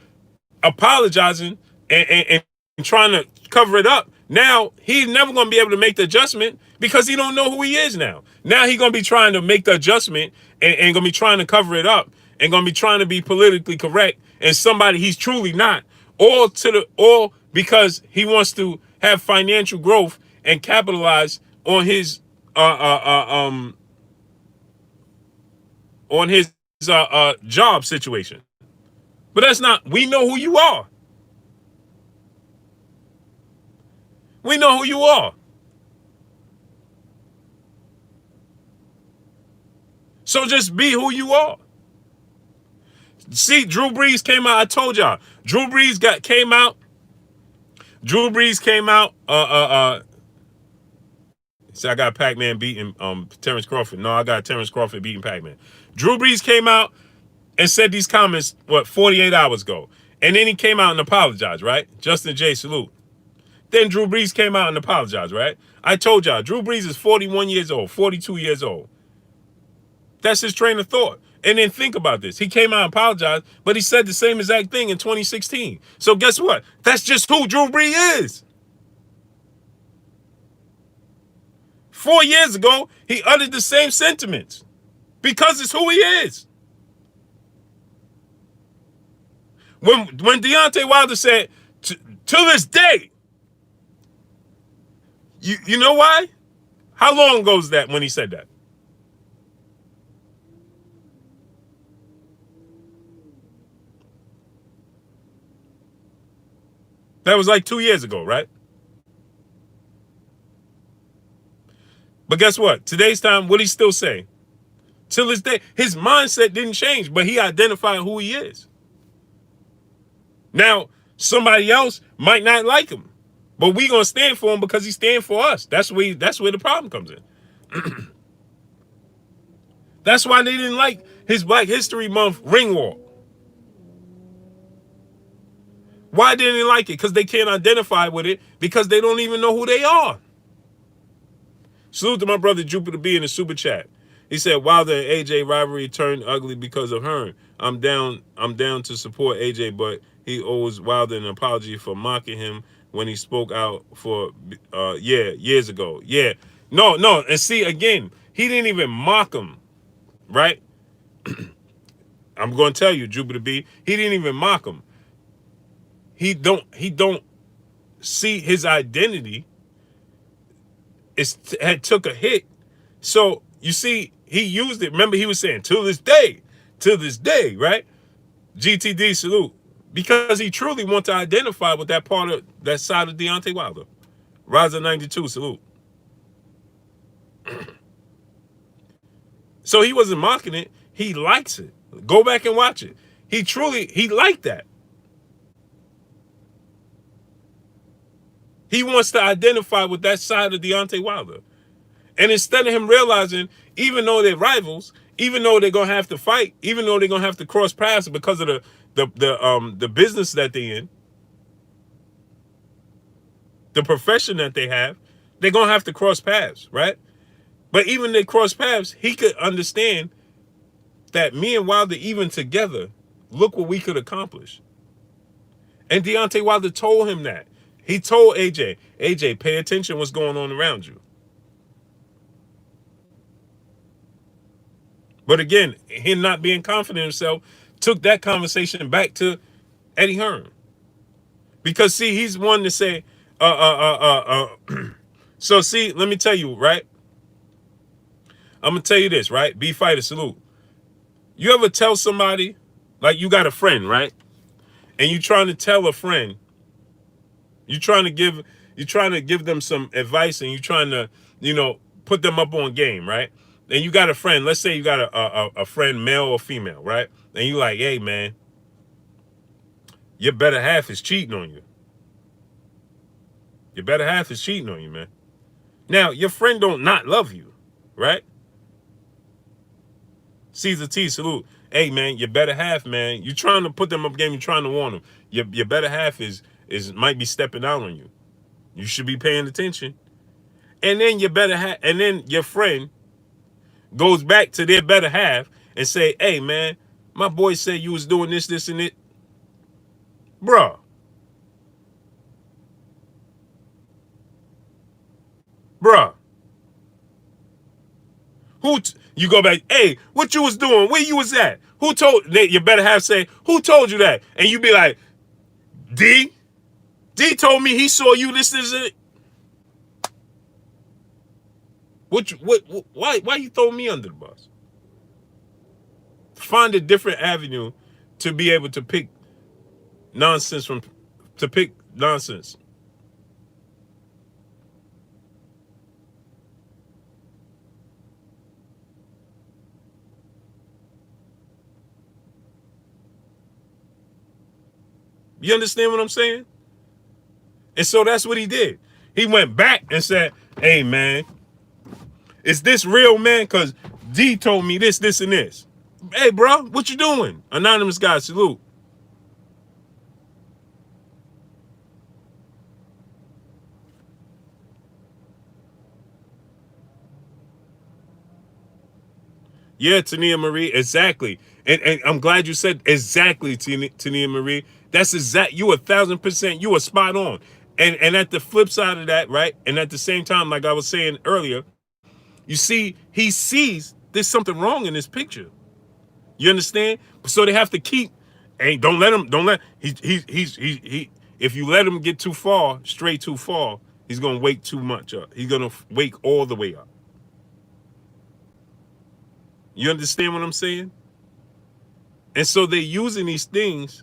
apologizing and trying to cover it up. Now he's never gonna be able to make the adjustment because he don't know who he is now. Now he's gonna be trying to make the adjustment and gonna be trying to cover it up and gonna be trying to be politically correct and somebody he's truly not. All because he wants to have financial growth and capitalize on his uh uh uh um job situation. But that's not. We know who you are. We know who you are. So just be who you are. See, Drew Brees came out. I told y'all. Drew Brees came out. Drew Brees came out. See, I got Pac-Man beating Terrence Crawford. No, I got Terrence Crawford beating Pac-Man. Drew Brees came out and said these comments, 48 hours ago. And then he came out and apologized, right? Justin J. Salute. Then Drew Brees came out and apologized, right? I told y'all, Drew Brees is 41 years old, 42 years old. That's his train of thought. And then think about this. He came out and apologized, but he said the same exact thing in 2016. So guess what? That's just who Drew Brees is. 4 years ago, he uttered the same sentiments because it's who he is. When Deontay Wilder said, to this day, you know why? How long ago was that when he said that? That was like 2 years ago, right? But guess what? Today's time, what he still say? Till this day, his mindset didn't change, but he identified who he is. Now, somebody else might not like him, but we gonna stand for him because he stand for us. That's where the problem comes in. That's why they didn't like his Black History Month ring walk. Why didn't they like it? Because they can't identify with it because they don't even know who they are. Salute to my brother Jupiter B in the super chat. He said, Wilder and AJ rivalry turned ugly because of Hearn. I'm down to support AJ, but he owes Wilder an apology for mocking him when he spoke out for years ago. Yeah. No. And see, again, he didn't even mock him, right? I'm going to tell you, Jupiter B, he didn't even mock him. He don't see his identity had took a hit. So you see, he used it. Remember, he was saying to this day, right? GTD salute. Because he truly wants to identify with that part of that side of Deontay Wilder. Raza 92 salute. So he wasn't mocking it. He likes it. Go back and watch it. He liked that. He wants to identify with that side of Deontay Wilder. And instead of him realizing, even though they're rivals, even though they're gonna have to fight, even though they're gonna have to cross paths because of the business that they're in, the profession that they have, they're gonna have to cross paths, right? But even they cross paths, he could understand that me and Wilder, even together, look what we could accomplish. And Deontay Wilder told him that. He told AJ, pay attention what's going on around you. But again, him not being confident in himself took that conversation back to Eddie Hearn. Because see, he's one to say, so see, let me tell you, right? I'm gonna tell you this, right? B fighter salute. You ever tell somebody, like you got a friend, right? And you trying to tell a friend, you're trying to give them some advice and you're trying to, put them up on game, right? And you got a friend, let's say you got a friend, male or female, right? And you like, hey man, your better half is cheating on you. Your better half is cheating on you, man. Now, your friend don't not love you, right? Caesar T, salute. Hey man, your better half, man. You're trying to put them up game, you're trying to warn them. Your better half is might be stepping out on you. You should be paying attention. And then and then your friend goes back to their better half and say, hey man, my boy said you was doing this, this, and it. Bruh. Bruh. You go back, hey, what you was doing? Where you was at? Who told you better have say, who told you that? And you be like, D? D told me he saw you, this is it. Why you throw me under the bus? Find a different avenue to be able to pick nonsense to pick nonsense. You understand what I'm saying? And so that's what he did. He went back and said, hey man, is this real, man? Because D told me this, this, and this. Hey, bro, what you doing? Anonymous guy, salute. Yeah, Tania Marie, exactly. And I'm glad you said exactly, Tania Marie. That's exact. You 1,000%. You are spot on. And at the flip side of that, right? And at the same time, like I was saying earlier, you see, he sees there's something wrong in this picture. You understand? So they have to keep. Hey, don't let him. Don't let. He. If you let him get too far, stray too far, he's gonna wake too much up. He's gonna wake all the way up. You understand what I'm saying? And so they're using these things,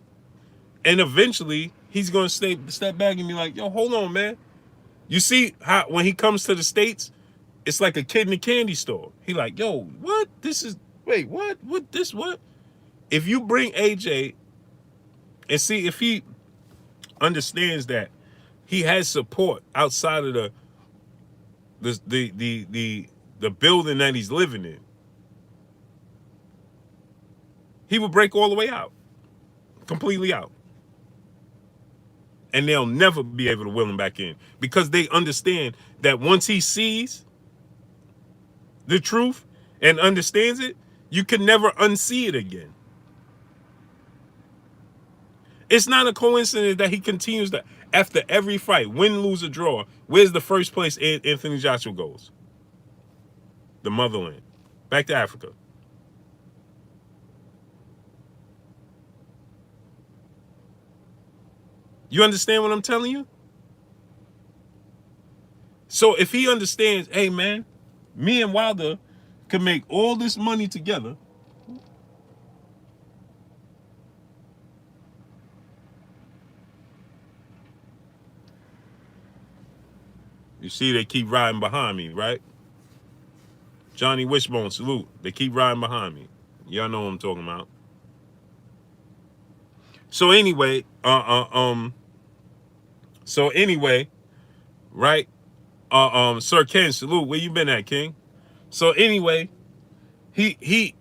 and eventually he's gonna step back and be like, "Yo, hold on, man. You see how when he comes to the States, it's like a kid in a candy store. He like, yo, what? This is wait, what? What this? What? If you bring AJ and see if he understands that he has support outside of the building that he's living in, he will break all the way out, completely out. And they'll never be able to will him back in because they understand that once he sees the truth and understands it, you can never unsee it again. It's not a coincidence that he continues to, after every fight, win, lose, or draw, where's the first place Anthony Joshua goes? The motherland. Back to Africa. You understand what I'm telling you? So if he understands, hey man, me and Wilder can make all this money together. You see, they keep riding behind me, right? Johnny Wishbone, salute. They keep riding behind me. Y'all know what I'm talking about. So anyway, right? Sir Ken, salute. Where you been at, King? So anyway, he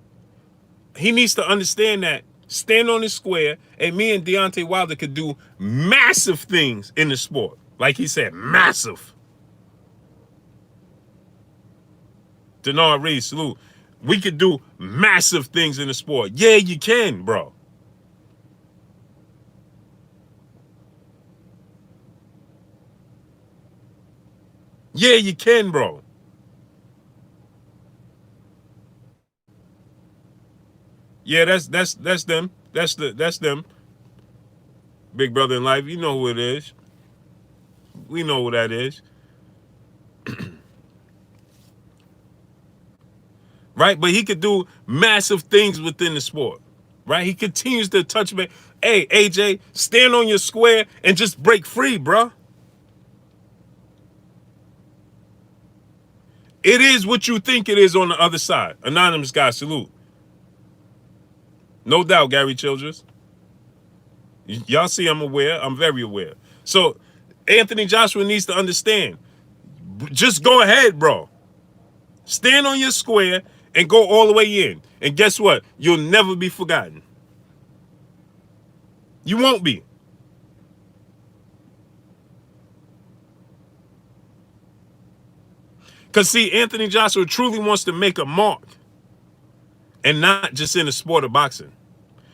needs to understand that stand on his square, and me and Deontay Wilder could do massive things in the sport. Like he said, massive. Denard Reed, salute. We could do massive things in the sport. Yeah, you can, bro. Yeah, you can, bro. Yeah, that's them. That's them. Big brother in life. You know who it is. We know who that is. Right? But he could do massive things within the sport. Right? He continues to touch me. Hey, AJ, stand on your square and just break free, bro. It is what you think it is on the other side. Anonymous guy, salute. No doubt, Gary Childress. Y'all see I'm aware. I'm very aware. So Anthony Joshua needs to understand. Just go ahead, bro. Stand on your square and go all the way in. And guess what? You'll never be forgotten. You won't be. Because, see, Anthony Joshua truly wants to make a mark and not just in the sport of boxing.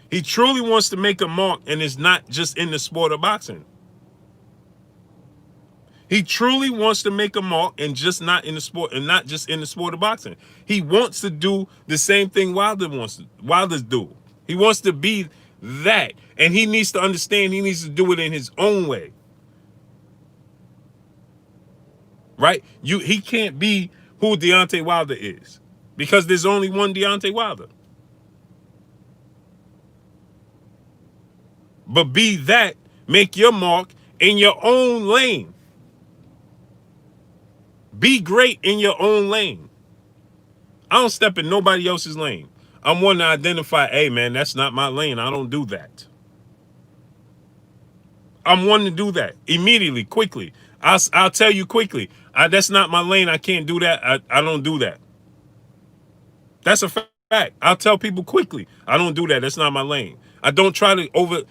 He truly wants to make a mark and it's not just in the sport of boxing. He truly wants to make a mark and just not in the sport and not just in the sport of boxing. He wants to do the same thing Wilder's do. He wants to be that. And he needs to understand he needs to do it in his own way. Right? He can't be who Deontay Wilder is. Because there's only one Deontay Wilder. But be that, make your mark in your own lane. Be great in your own lane. I don't step in nobody else's lane. I'm one to identify, hey man, that's not my lane. I don't do that. I'm one to do that immediately, quickly. I'll tell you quickly. That's not my lane. I can't do that. I don't do that. That's a fact. I'll tell people quickly. I don't do that. That's not my lane. I don't try to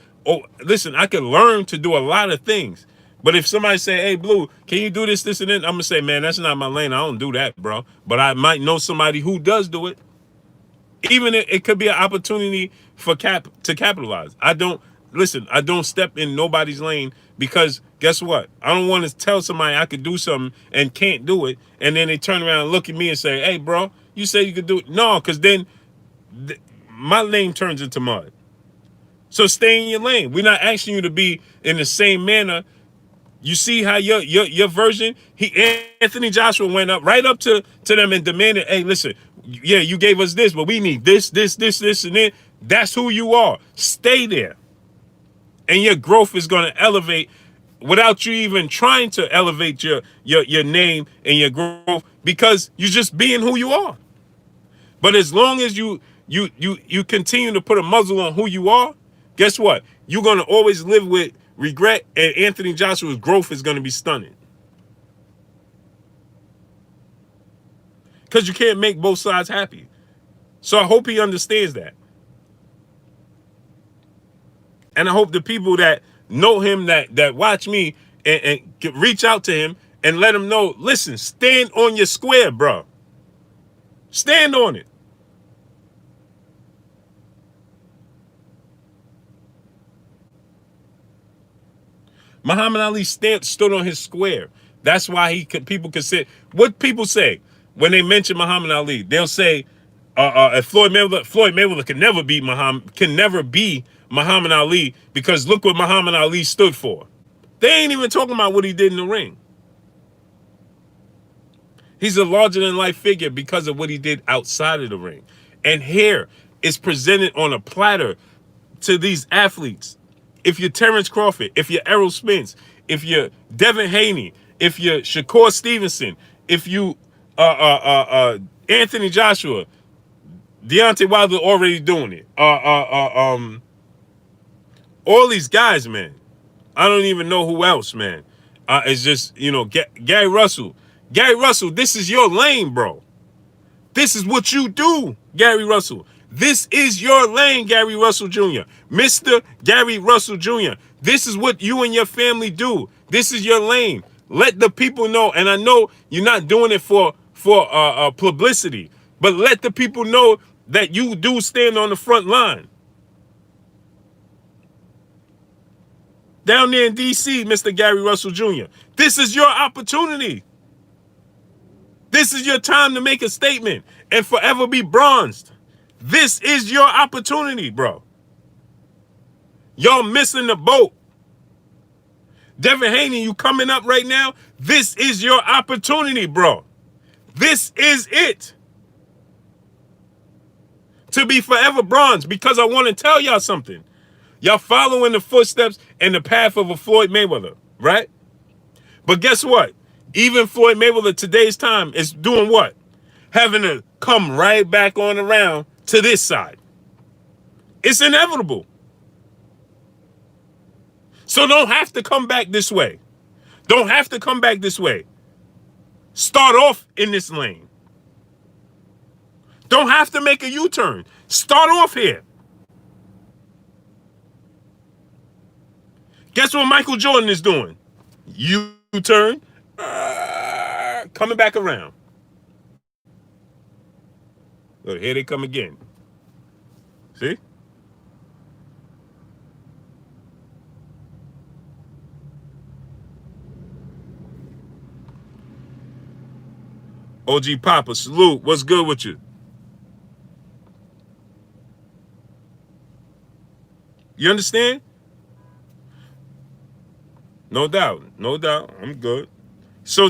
listen, I can learn to do a lot of things. But if somebody say, hey, Blue, can you do this, and then I'm going to say, man, that's not my lane. I don't do that, bro. But I might know somebody who does do it. Even it could be an opportunity to capitalize. I don't step in nobody's lane because guess what? I don't want to tell somebody I could do something and can't do it. And then they turn around and look at me and say, hey, bro, you said you could do it. No, because then my lane turns into mud. So stay in your lane. We're not asking you to be in the same manner. You see how your version, Anthony Joshua went right up to them and demanded, hey, listen, yeah, you gave us this, but we need this, and then. That's who you are. Stay there. And your growth is going to elevate without you even trying to elevate your name and your growth because you're just being who you are. But as long as you continue to put a muzzle on who you are, guess what? You're going to always live with regret, and Anthony Joshua's growth is going to be stunning. Because you can't make both sides happy. So I hope he understands that. And I hope the people that know him, that watch me, and reach out to him and let him know, listen, stand on your square, bro. Stand on it. Muhammad Ali stood on his square. That's why people could say, what people say when they mention Muhammad Ali, they'll say, Floyd Mayweather can never be Muhammad Ali because look what Muhammad Ali stood for. They ain't even talking about what he did in the ring. He's a larger-than-life figure because of what he did outside of the ring. And here is presented on a platter to these athletes. If you're Terrence Crawford, if you're Errol Spence, if you're Devin Haney, if you're Shakur Stevenson, if you Anthony Joshua, Deontay Wilder already doing it. All these guys, man. I don't even know who else, man. It's just, Gary Russell. Gary Russell, this is your lane, bro. This is what you do, Gary Russell. This is your lane, Gary Russell Jr. Mr. Gary Russell Jr. This is what you and your family do. This is your lane. Let the people know. And I know you're not doing it for publicity, but let the people know that you do stand on the front line. Down there in D.C., Mr. Gary Russell Jr., this is your opportunity. This is your time to make a statement and forever be bronzed. This is your opportunity, bro. Y'all missing the boat. Devin Haney, you coming up right now? This is your opportunity, bro. This is it. To be forever bronze, because I want to tell y'all something. Y'all following the footsteps and the path of a Floyd Mayweather, right? But guess what? Even Floyd Mayweather today's time is doing what? Having to come right back on around to this side. It's inevitable. So don't have to come back this way. Don't have to come back this way. Start off in this lane. Don't have to make a U-turn. Start off here. Guess what Michael Jordan is doing? U-turn. Coming back around. Look, here they come again. See? OG Papa, salute. What's good with you? You understand? No doubt. No doubt. I'm good. So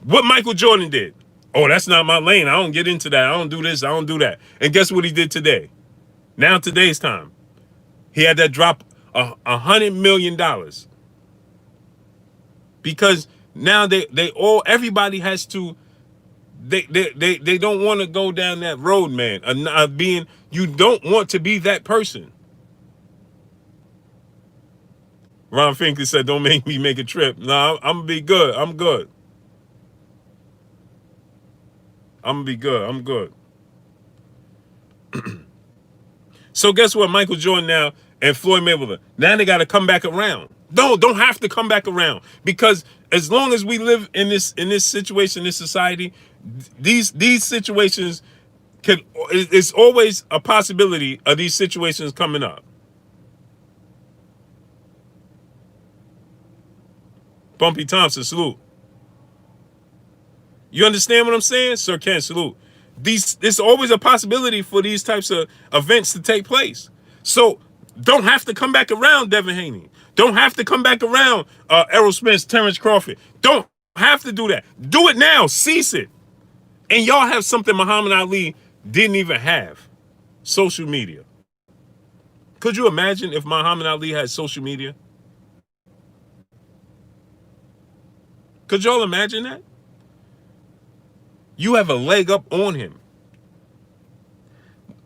what Michael Jordan did. Oh, that's not my lane. I don't get into that. I don't do this. I don't do that. And guess what he did today? Now today's time. He had that drop $100 million. Because now they all everybody has to they don't want to go down that road, man. Being you don't want to be that person. Ron Finkley said, "Don't make me make a trip." No, I'm gonna be good. I'm good. I'm gonna be good. I'm good. So guess what? Michael Jordan now and Floyd Mayweather. Now they got to come back around. No, don't have to come back around because as long as we live in this situation, this society, these situations can. It's always a possibility of these situations coming up. Bumpy Thompson, salute. You understand what I'm saying? Sir Ken, salute. There's always a possibility for these types of events to take place. So don't have to come back around Devin Haney. Don't have to come back around Errol Spence, Terrence Crawford. Don't have to do that. Do it now. Cease it. And y'all have something Muhammad Ali didn't even have. Social media. Could you imagine if Muhammad Ali had social media? Could y'all imagine that? You have a leg up on him.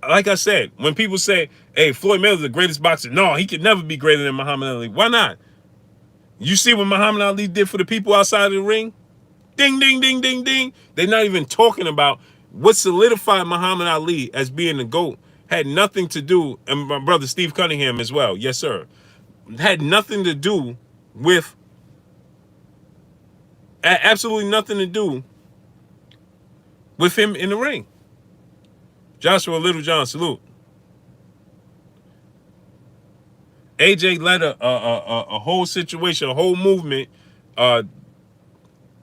Like I said, when people say, hey, Floyd Mayweather is the greatest boxer, no, he could never be greater than Muhammad Ali. Why not? You see what Muhammad Ali did for the people outside of the ring? Ding, ding, ding, ding, ding. They're not even talking about what solidified Muhammad Ali as being the GOAT. Had nothing to do, and my brother Steve Cunningham as well, yes, sir, had nothing to do with, absolutely nothing to do with him in the ring. Joshua Littlejohn, salute. AJ led a whole situation, a whole movement. Now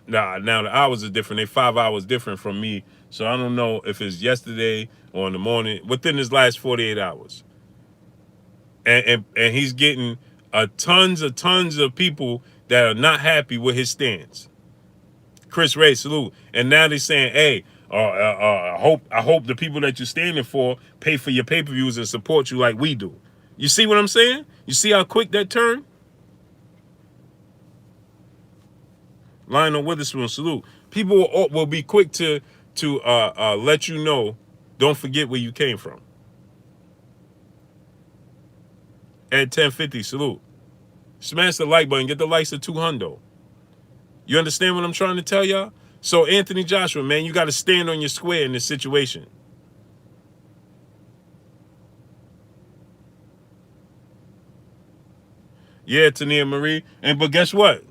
the hours are different. They 5 hours different from me. So I don't know if it's yesterday or in the morning, within his last 48 hours. And he's getting tons of people that are not happy with his stance. Chris Ray, salute. And now they're saying, hey, I hope the people that you're standing for pay for your pay-per-views and support you like we do. You see what I'm saying? You see how quick that turned? Lionel Witherspoon, salute. People will be quick to let you know, don't forget where you came from. At 1050, salute. Smash the like button, get the likes of 200. You understand what I'm trying to tell y'all? So Anthony Joshua, man, you got to stand on your square in this situation. Yeah, Tania Marie. But guess what?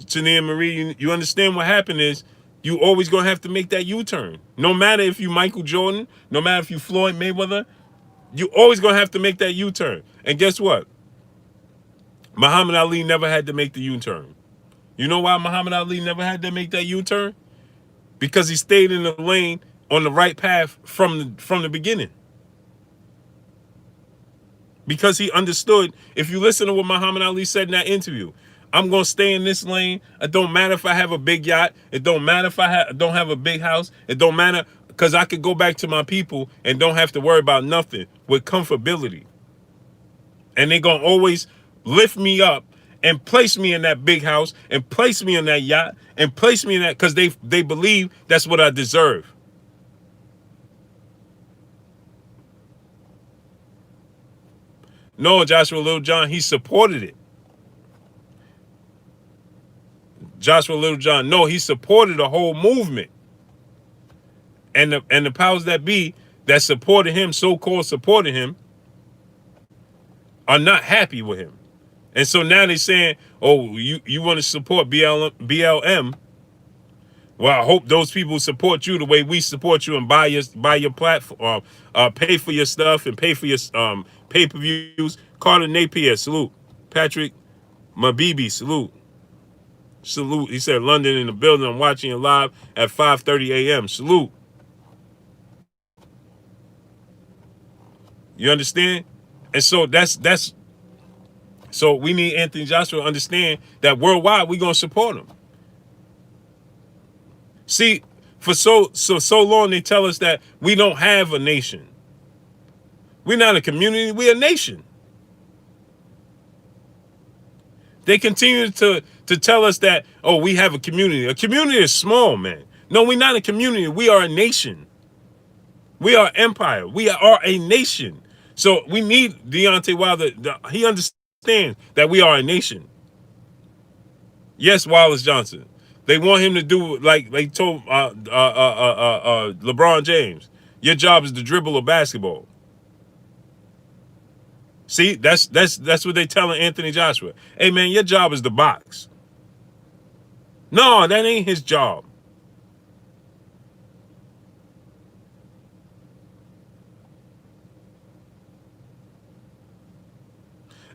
Tania Marie, you understand what happened is you always going to have to make that U-turn. No matter if you Michael Jordan, no matter if you Floyd Mayweather, you always going to have to make that U-turn. And guess what? Muhammad Ali never had to make the U-turn. You know why Muhammad Ali never had to make that U-turn? Because he stayed in the lane on the right path from the beginning. Because he understood, if you listen to what Muhammad Ali said in that interview, I'm going to stay in this lane. It don't matter if I have a big yacht. It don't matter if I don't have a big house. It don't matter because I could go back to my people and don't have to worry about nothing with comfortability. And they're going to always lift me up and place me in that big house and place me in that yacht and place me in that because they believe that's what I deserve. No, Joshua Littlejohn, he supported it. Joshua Littlejohn, no, he supported the whole movement. And the powers that be that supported him, so-called supported him, are not happy with him. And so now they're saying, oh, you want to support BLM. Well, I hope those people support you the way we support you and buy your platform, pay for your stuff and pay for your pay-per-views. Carter Napier, salute. Patrick Mabibi, salute. Salute. He said London in the building. I'm watching you live at 5:30 a.m. Salute. You understand? And so that's so we need Anthony Joshua to understand that worldwide we're gonna support him. See, for so long they tell us that we don't have a nation. We're not a community, we're a nation. They continue to tell us that, oh, we have a community. A community is small, man. No, we're not a community. We are a nation. We are empire. We are a nation. So we need Deontay Wilder. He understands that we are a nation. Yes, Wallace Johnson. They want him to do like they told LeBron James. Your job is to dribble a basketball. See, that's what they telling Anthony Joshua. Hey man, your job is to box. No, that ain't his job.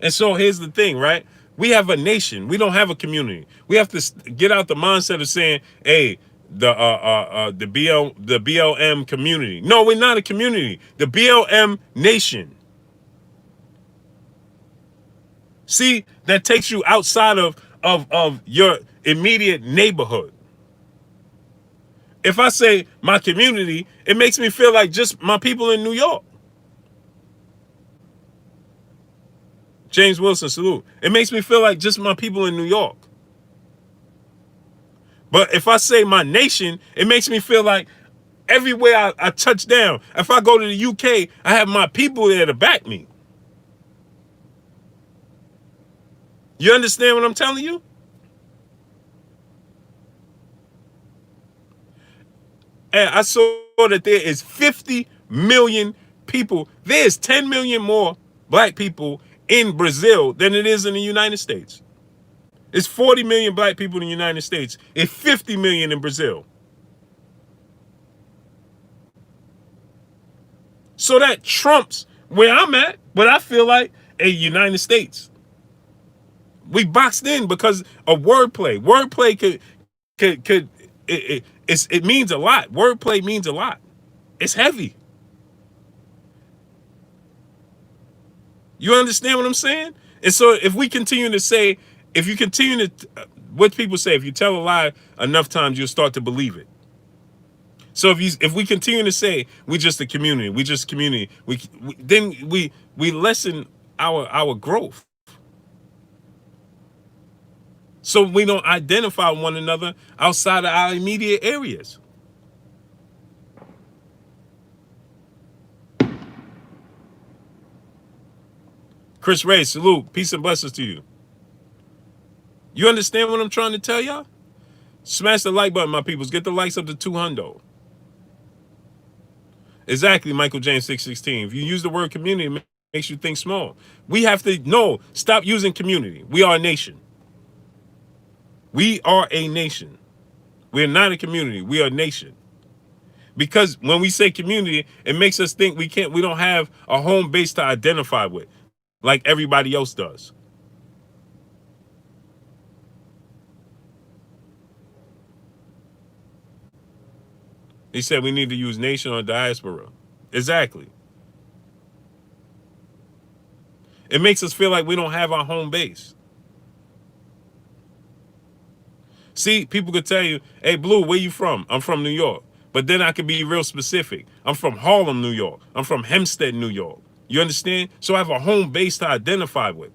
And so here's the thing, right? We have a nation. We don't have a community. We have to get out the mindset of saying, "Hey, the BLM community." No, we're not a community. The BLM nation. See, that takes you outside of your immediate neighborhood. If I say my community, it makes me feel like just my people in New York. James Wilson, salute. It makes me feel like just my people in New York. But if I say my nation, it makes me feel like everywhere I touch down. If I go to the UK, I have my people there to back me. You understand what I'm telling you? And I saw that there is 50 million people. There's 10 million more black people in Brazil than it is in the United States. It's 40 million black people in the United States. It's 50 million in Brazil. So that trumps where I'm at, but I feel like a United States. We boxed in because of wordplay. Wordplay could it means a lot. Wordplay means a lot. It's heavy. You understand what I'm saying? And so if we continue to say, if you continue to, what people say, if you tell a lie enough times, you'll start to believe it. So if we continue to say we just a community, we just community, then we lessen our growth. So we don't identify one another outside of our immediate areas. Chris Ray, salute. Peace and blessings to you. You understand what I'm trying to tell y'all? Smash the like button, my peoples. Get the likes up to 200. Exactly, Michael James 616. If you use the word community, it makes you think small. We have to, stop using community. We are a nation. We are a nation. We're not a community. We are a nation. Because when we say community, it makes us think we don't have a home base to identify with, like everybody else does. He said we need to use nation or diaspora. Exactly. It makes us feel like we don't have our home base. See, people could tell you, hey, Blue, where you from? I'm from New York. But then I could be real specific. I'm from Harlem, New York. I'm from Hempstead, New York. You understand? So I have a home base to identify with.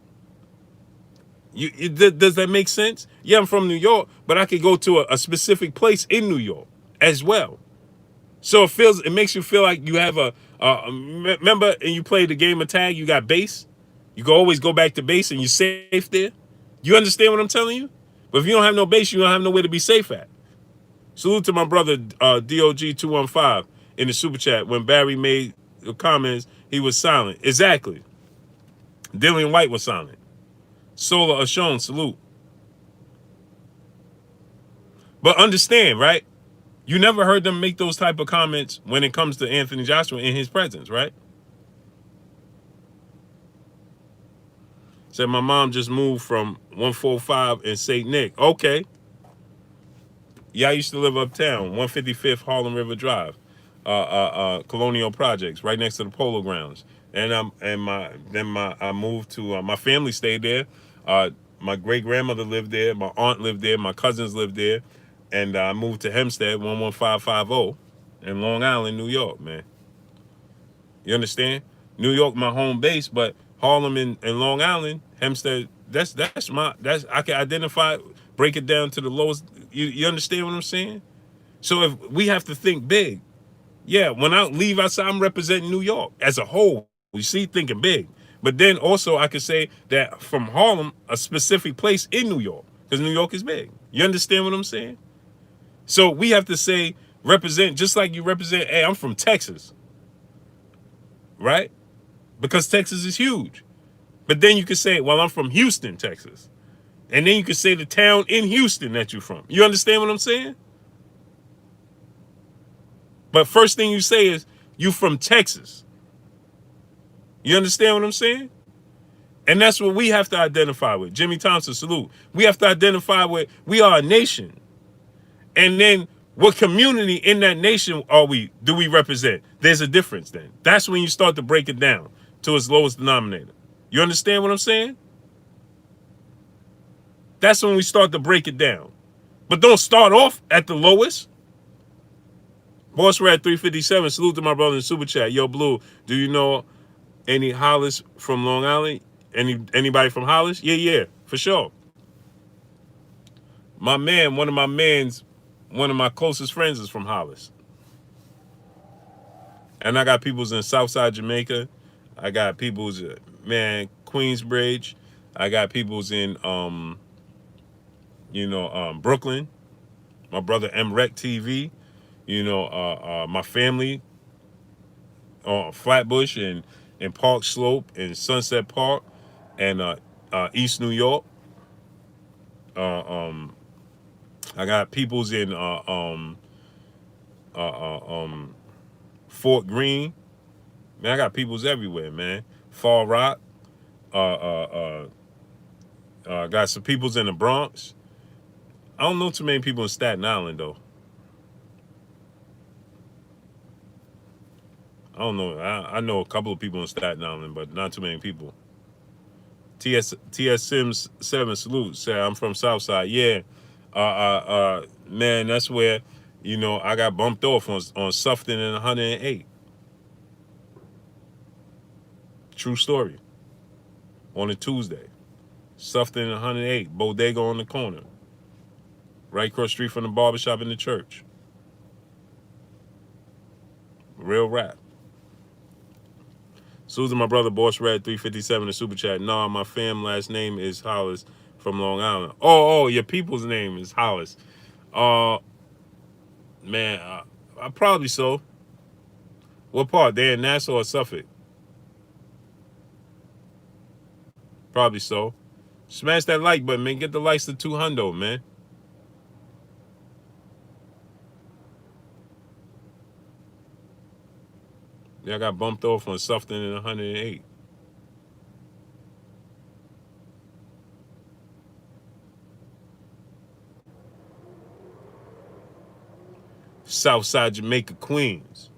Does that make sense? Yeah, I'm from New York, but I could go to a specific place in New York as well. So it makes you feel like you have remember, and you play the game of tag, you got base. You can always go back to base and you're safe there. You understand what I'm telling you? But if you don't have no base, you don't have nowhere to be safe at. Salute to my brother DOG215 in the super chat. When Barry made the comments, he was silent. Exactly. Dillian White was silent. Sola Ashon, salute. But understand, right? You never heard them make those type of comments when it comes to Anthony Joshua in his presence, right? Said my mom just moved from 145 in St. Nick. Okay. Yeah, I used to live uptown, 155th Harlem River Drive, Colonial Projects, right next to the Polo Grounds. And I moved to my family stayed there. Uh, my great grandmother lived there. My aunt lived there. My cousins lived there, and I moved to Hempstead, 11550, in Long Island, New York. Man, you understand? New York, my home base, but Harlem and Long Island, Hempstead. That's I can identify, break it down to the lowest. You understand what I'm saying? So if we have to think big, yeah. When I leave outside, I'm representing New York as a whole. You see, thinking big. But then also I could say that from Harlem, a specific place in New York, because New York is big. You understand what I'm saying? So we have to say represent just like you represent. Hey, I'm from Texas, right? Because Texas is huge. But then you could say, well, I'm from Houston, Texas. And then you could say the town in Houston that you're from. You understand what I'm saying? But first thing you say is, you from Texas. You understand what I'm saying? And that's what we have to identify with. Jimmy Thompson, salute. We have to identify with, we are a nation. And then what community in that nation do we represent? There's a difference then. That's when you start to break it down to its lowest denominator. You understand what I'm saying? That's when we start to break it down. But don't start off at the lowest. Boss Rat 357, salute to my brother in Super Chat. Yo, Blue, do you know any Hollis from Long Island? Anybody from Hollis? Yeah, for sure. My man, one of my closest friends is from Hollis. And I got peoples in Southside Jamaica. I got peoples, man, Queensbridge. I got peoples in, Brooklyn. My brother MREC TV. My family, Flatbush and Park Slope and Sunset Park and East New York. I got peoples in Fort Greene. Man, I got peoples everywhere, man. Fall Rock. Got some peoples in the Bronx. I don't know too many people in Staten Island though. I don't know. I know a couple of people in Staten Island, but not too many people. TS Sims 7 salute. Say I'm from Southside. Yeah. Man, that's where, I got bumped off on Sufton and 108. True story. On a Tuesday. Sufton and 108. Bodega on the corner. Right across the street from the barbershop in the church. Real rap. Susan, my brother, Boss Red 357 in Super Chat. Nah, my fam last name is Hollis from Long Island. Oh, your people's name is Hollis. Man, probably so. What part? They're in Nassau or Suffolk? Probably so. Smash that like button, man. Get the likes to 200, man. Yeah, I got bumped off on Sufton in 108. Southside Jamaica, Queens.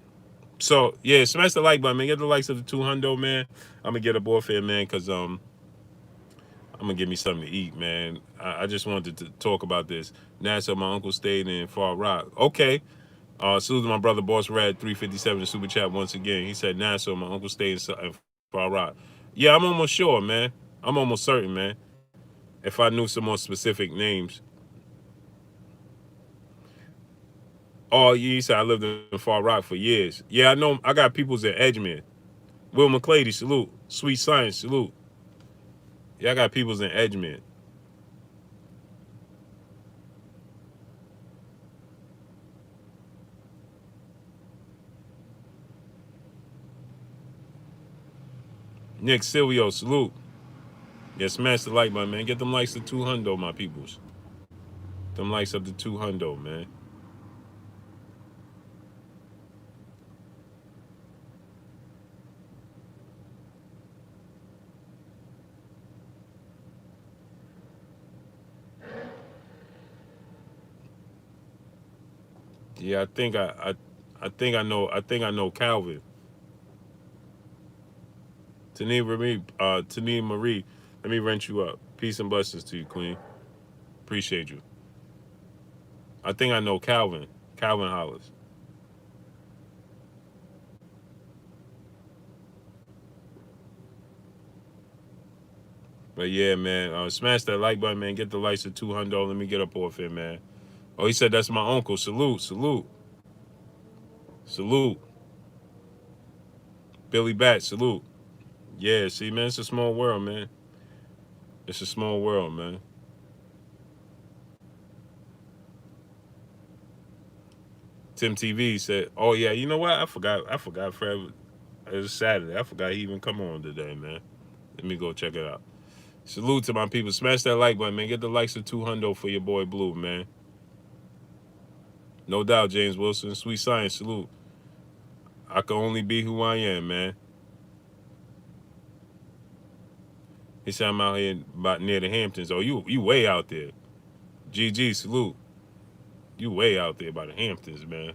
So, yeah, smash the like button, man. Get the likes of the 200, man. I'm going to get up off here, man, because I'm going to give me something to eat, man. I just wanted to talk about this. Nassau, my uncle stayed in Far Rock. Okay. Salute to my brother, Boss Rad 357 in Super Chat once again. He said, Nassau, my uncle stayed in Far Rock. Yeah, I'm almost sure, man. I'm almost certain, man. If I knew some more specific names. Oh, yeah, he said I lived in Far Rock for years. Yeah, I know. I got peoples in Edgemere. Will McClady, salute. Sweet Science, salute. Yeah, I got peoples in Edgemere. Nick Silvio, salute. Yeah, smash the like button, man. Get them likes to 200, my peoples. Them likes up to 200, man. Yeah, I think I know Calvin. Tania Marie, let me rent you up. Peace and blessings to you, Queen. Appreciate you. I think I know Calvin. Calvin Hollis. But yeah, man, smash that like button, man. Get the likes of 200. Let me get up off it, man. Oh, he said that's my uncle. Salute, salute, salute. Billy Bat, salute. Yeah, see, man, it's a small world, man. It's a small world, man. Tim TV said, "Oh yeah, you know what? I forgot. I forgot. Forever. It was Saturday. I forgot he even come on today, man. Let me go check it out. Salute to my people. Smash that like button, man. Get the likes of 200 for your boy Blue, man. No doubt, James Wilson. Sweet science. Salute. I can only be who I am, man. He said I'm out here about near the Hamptons. Oh, you way out there. GG. Salute. You way out there by the Hamptons, man.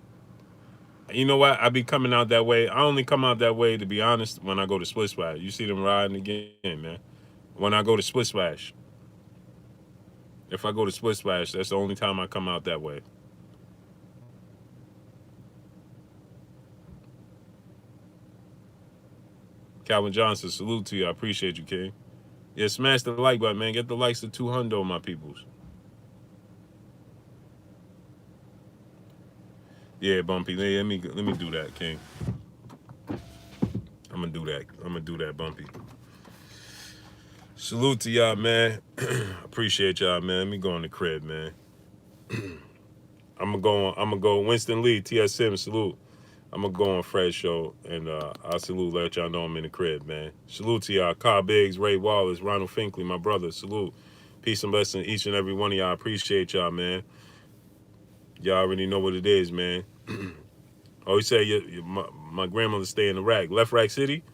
You know what? I be coming out that way. I only come out that way, to be honest, when I go to Split Splash. You see them riding again, man. When I go to Split Splash. If I go to Split Splash, that's the only time I come out that way. Calvin Johnson, salute to you. I appreciate you, King. Yeah, smash the like button, man. Get the likes of 200, my peoples. Yeah, Bumpy. Let me do that, King. I'm gonna do that. I'm gonna do that, Bumpy. Salute to y'all, man. Appreciate y'all, man. Let me go in the crib, man. I'm gonna go Winston Lee, TSM, salute. I'm gonna go on Fred's show and I'll salute, let y'all know I'm in the crib, man. Salute to y'all, Carl Biggs, Ray Wallace, Ronald Finkley, my brother. Salute. Peace and blessing to each and every one of y'all. I appreciate y'all, man. Y'all already know what it is, man. Oh, he said my grandmother stay in the rack. Left Rack City?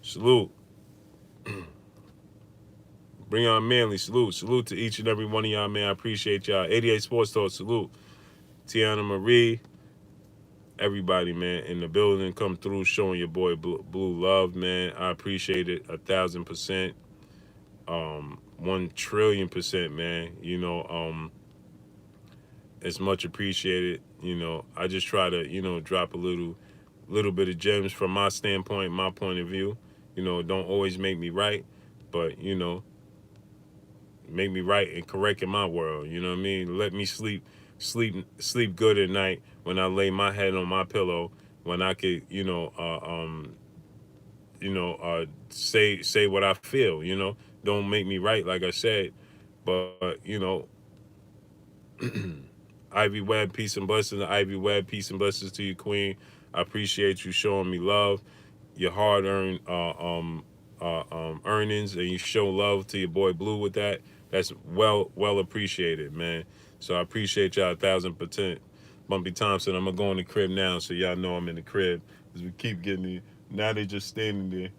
Salute. Bring on Manly, salute. Salute to each and every one of y'all, man. I appreciate y'all. 88 Sports Talk, salute. Tiana Marie, everybody, man, in the building, come through showing your boy Blue love, man. I appreciate it 1,000%. 1,000,000,000,000%, man. It's much appreciated. I just try to, drop a little bit of gems from my standpoint, my point of view. Don't always make me right, but make me right and correct in my world. You know what I mean? Let me sleep good at night when I lay my head on my pillow. When I could, say what I feel. Don't make me right, like I said, but Ivy Webb, peace and blessings. Ivy Webb, peace and blessings to you, Queen. I appreciate you showing me love, your hard-earned earnings, and you show love to your boy Blue with that. That's well appreciated, man. So I appreciate y'all 1,000%. Bumpy Thompson, I'm gonna go in the crib now, so y'all know I'm in the crib. Cause we keep getting it. Now they just standing there.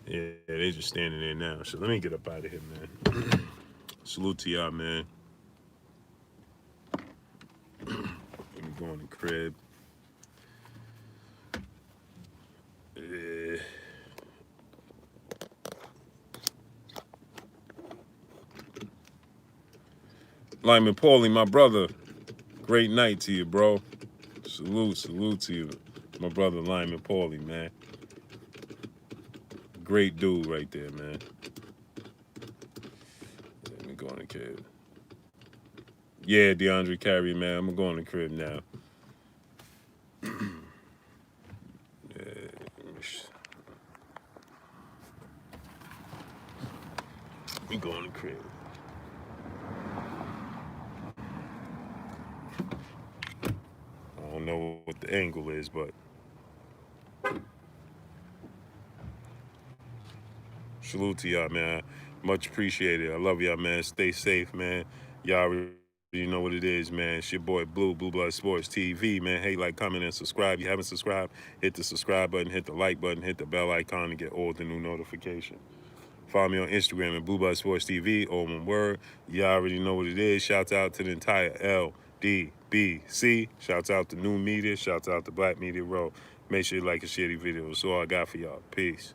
Yeah, they just standing there now. So let me get up out of here, man. Salute to y'all, man. Let me go in the crib. Yeah. Lyman Paulie, my brother. Great night to you, bro. Salute to you, my brother Lyman Paulie, man. Great dude right there, man. Let me go in the crib. Yeah, DeAndre Carey, man. I'm gonna go in the crib now. Yeah, let me go in the crib. I don't know what the angle is, but Salute to y'all, man. Much appreciated. I love y'all, man. Stay safe, man. Y'all already know what it is, man. It's your boy Blue Blood Sports TV, man. Hey, like, comment, and subscribe. You haven't subscribed, hit the subscribe button, hit the like button, hit the bell icon to get all the new notifications. Follow me on Instagram at Blue Blood Sports TV, all one word. Y'all already know what it is. Shouts out to the entire LDBC. Shouts out to New Media. Shouts out to Black Media Row. Make sure you like and share these videos. That's all I got for y'all. Peace.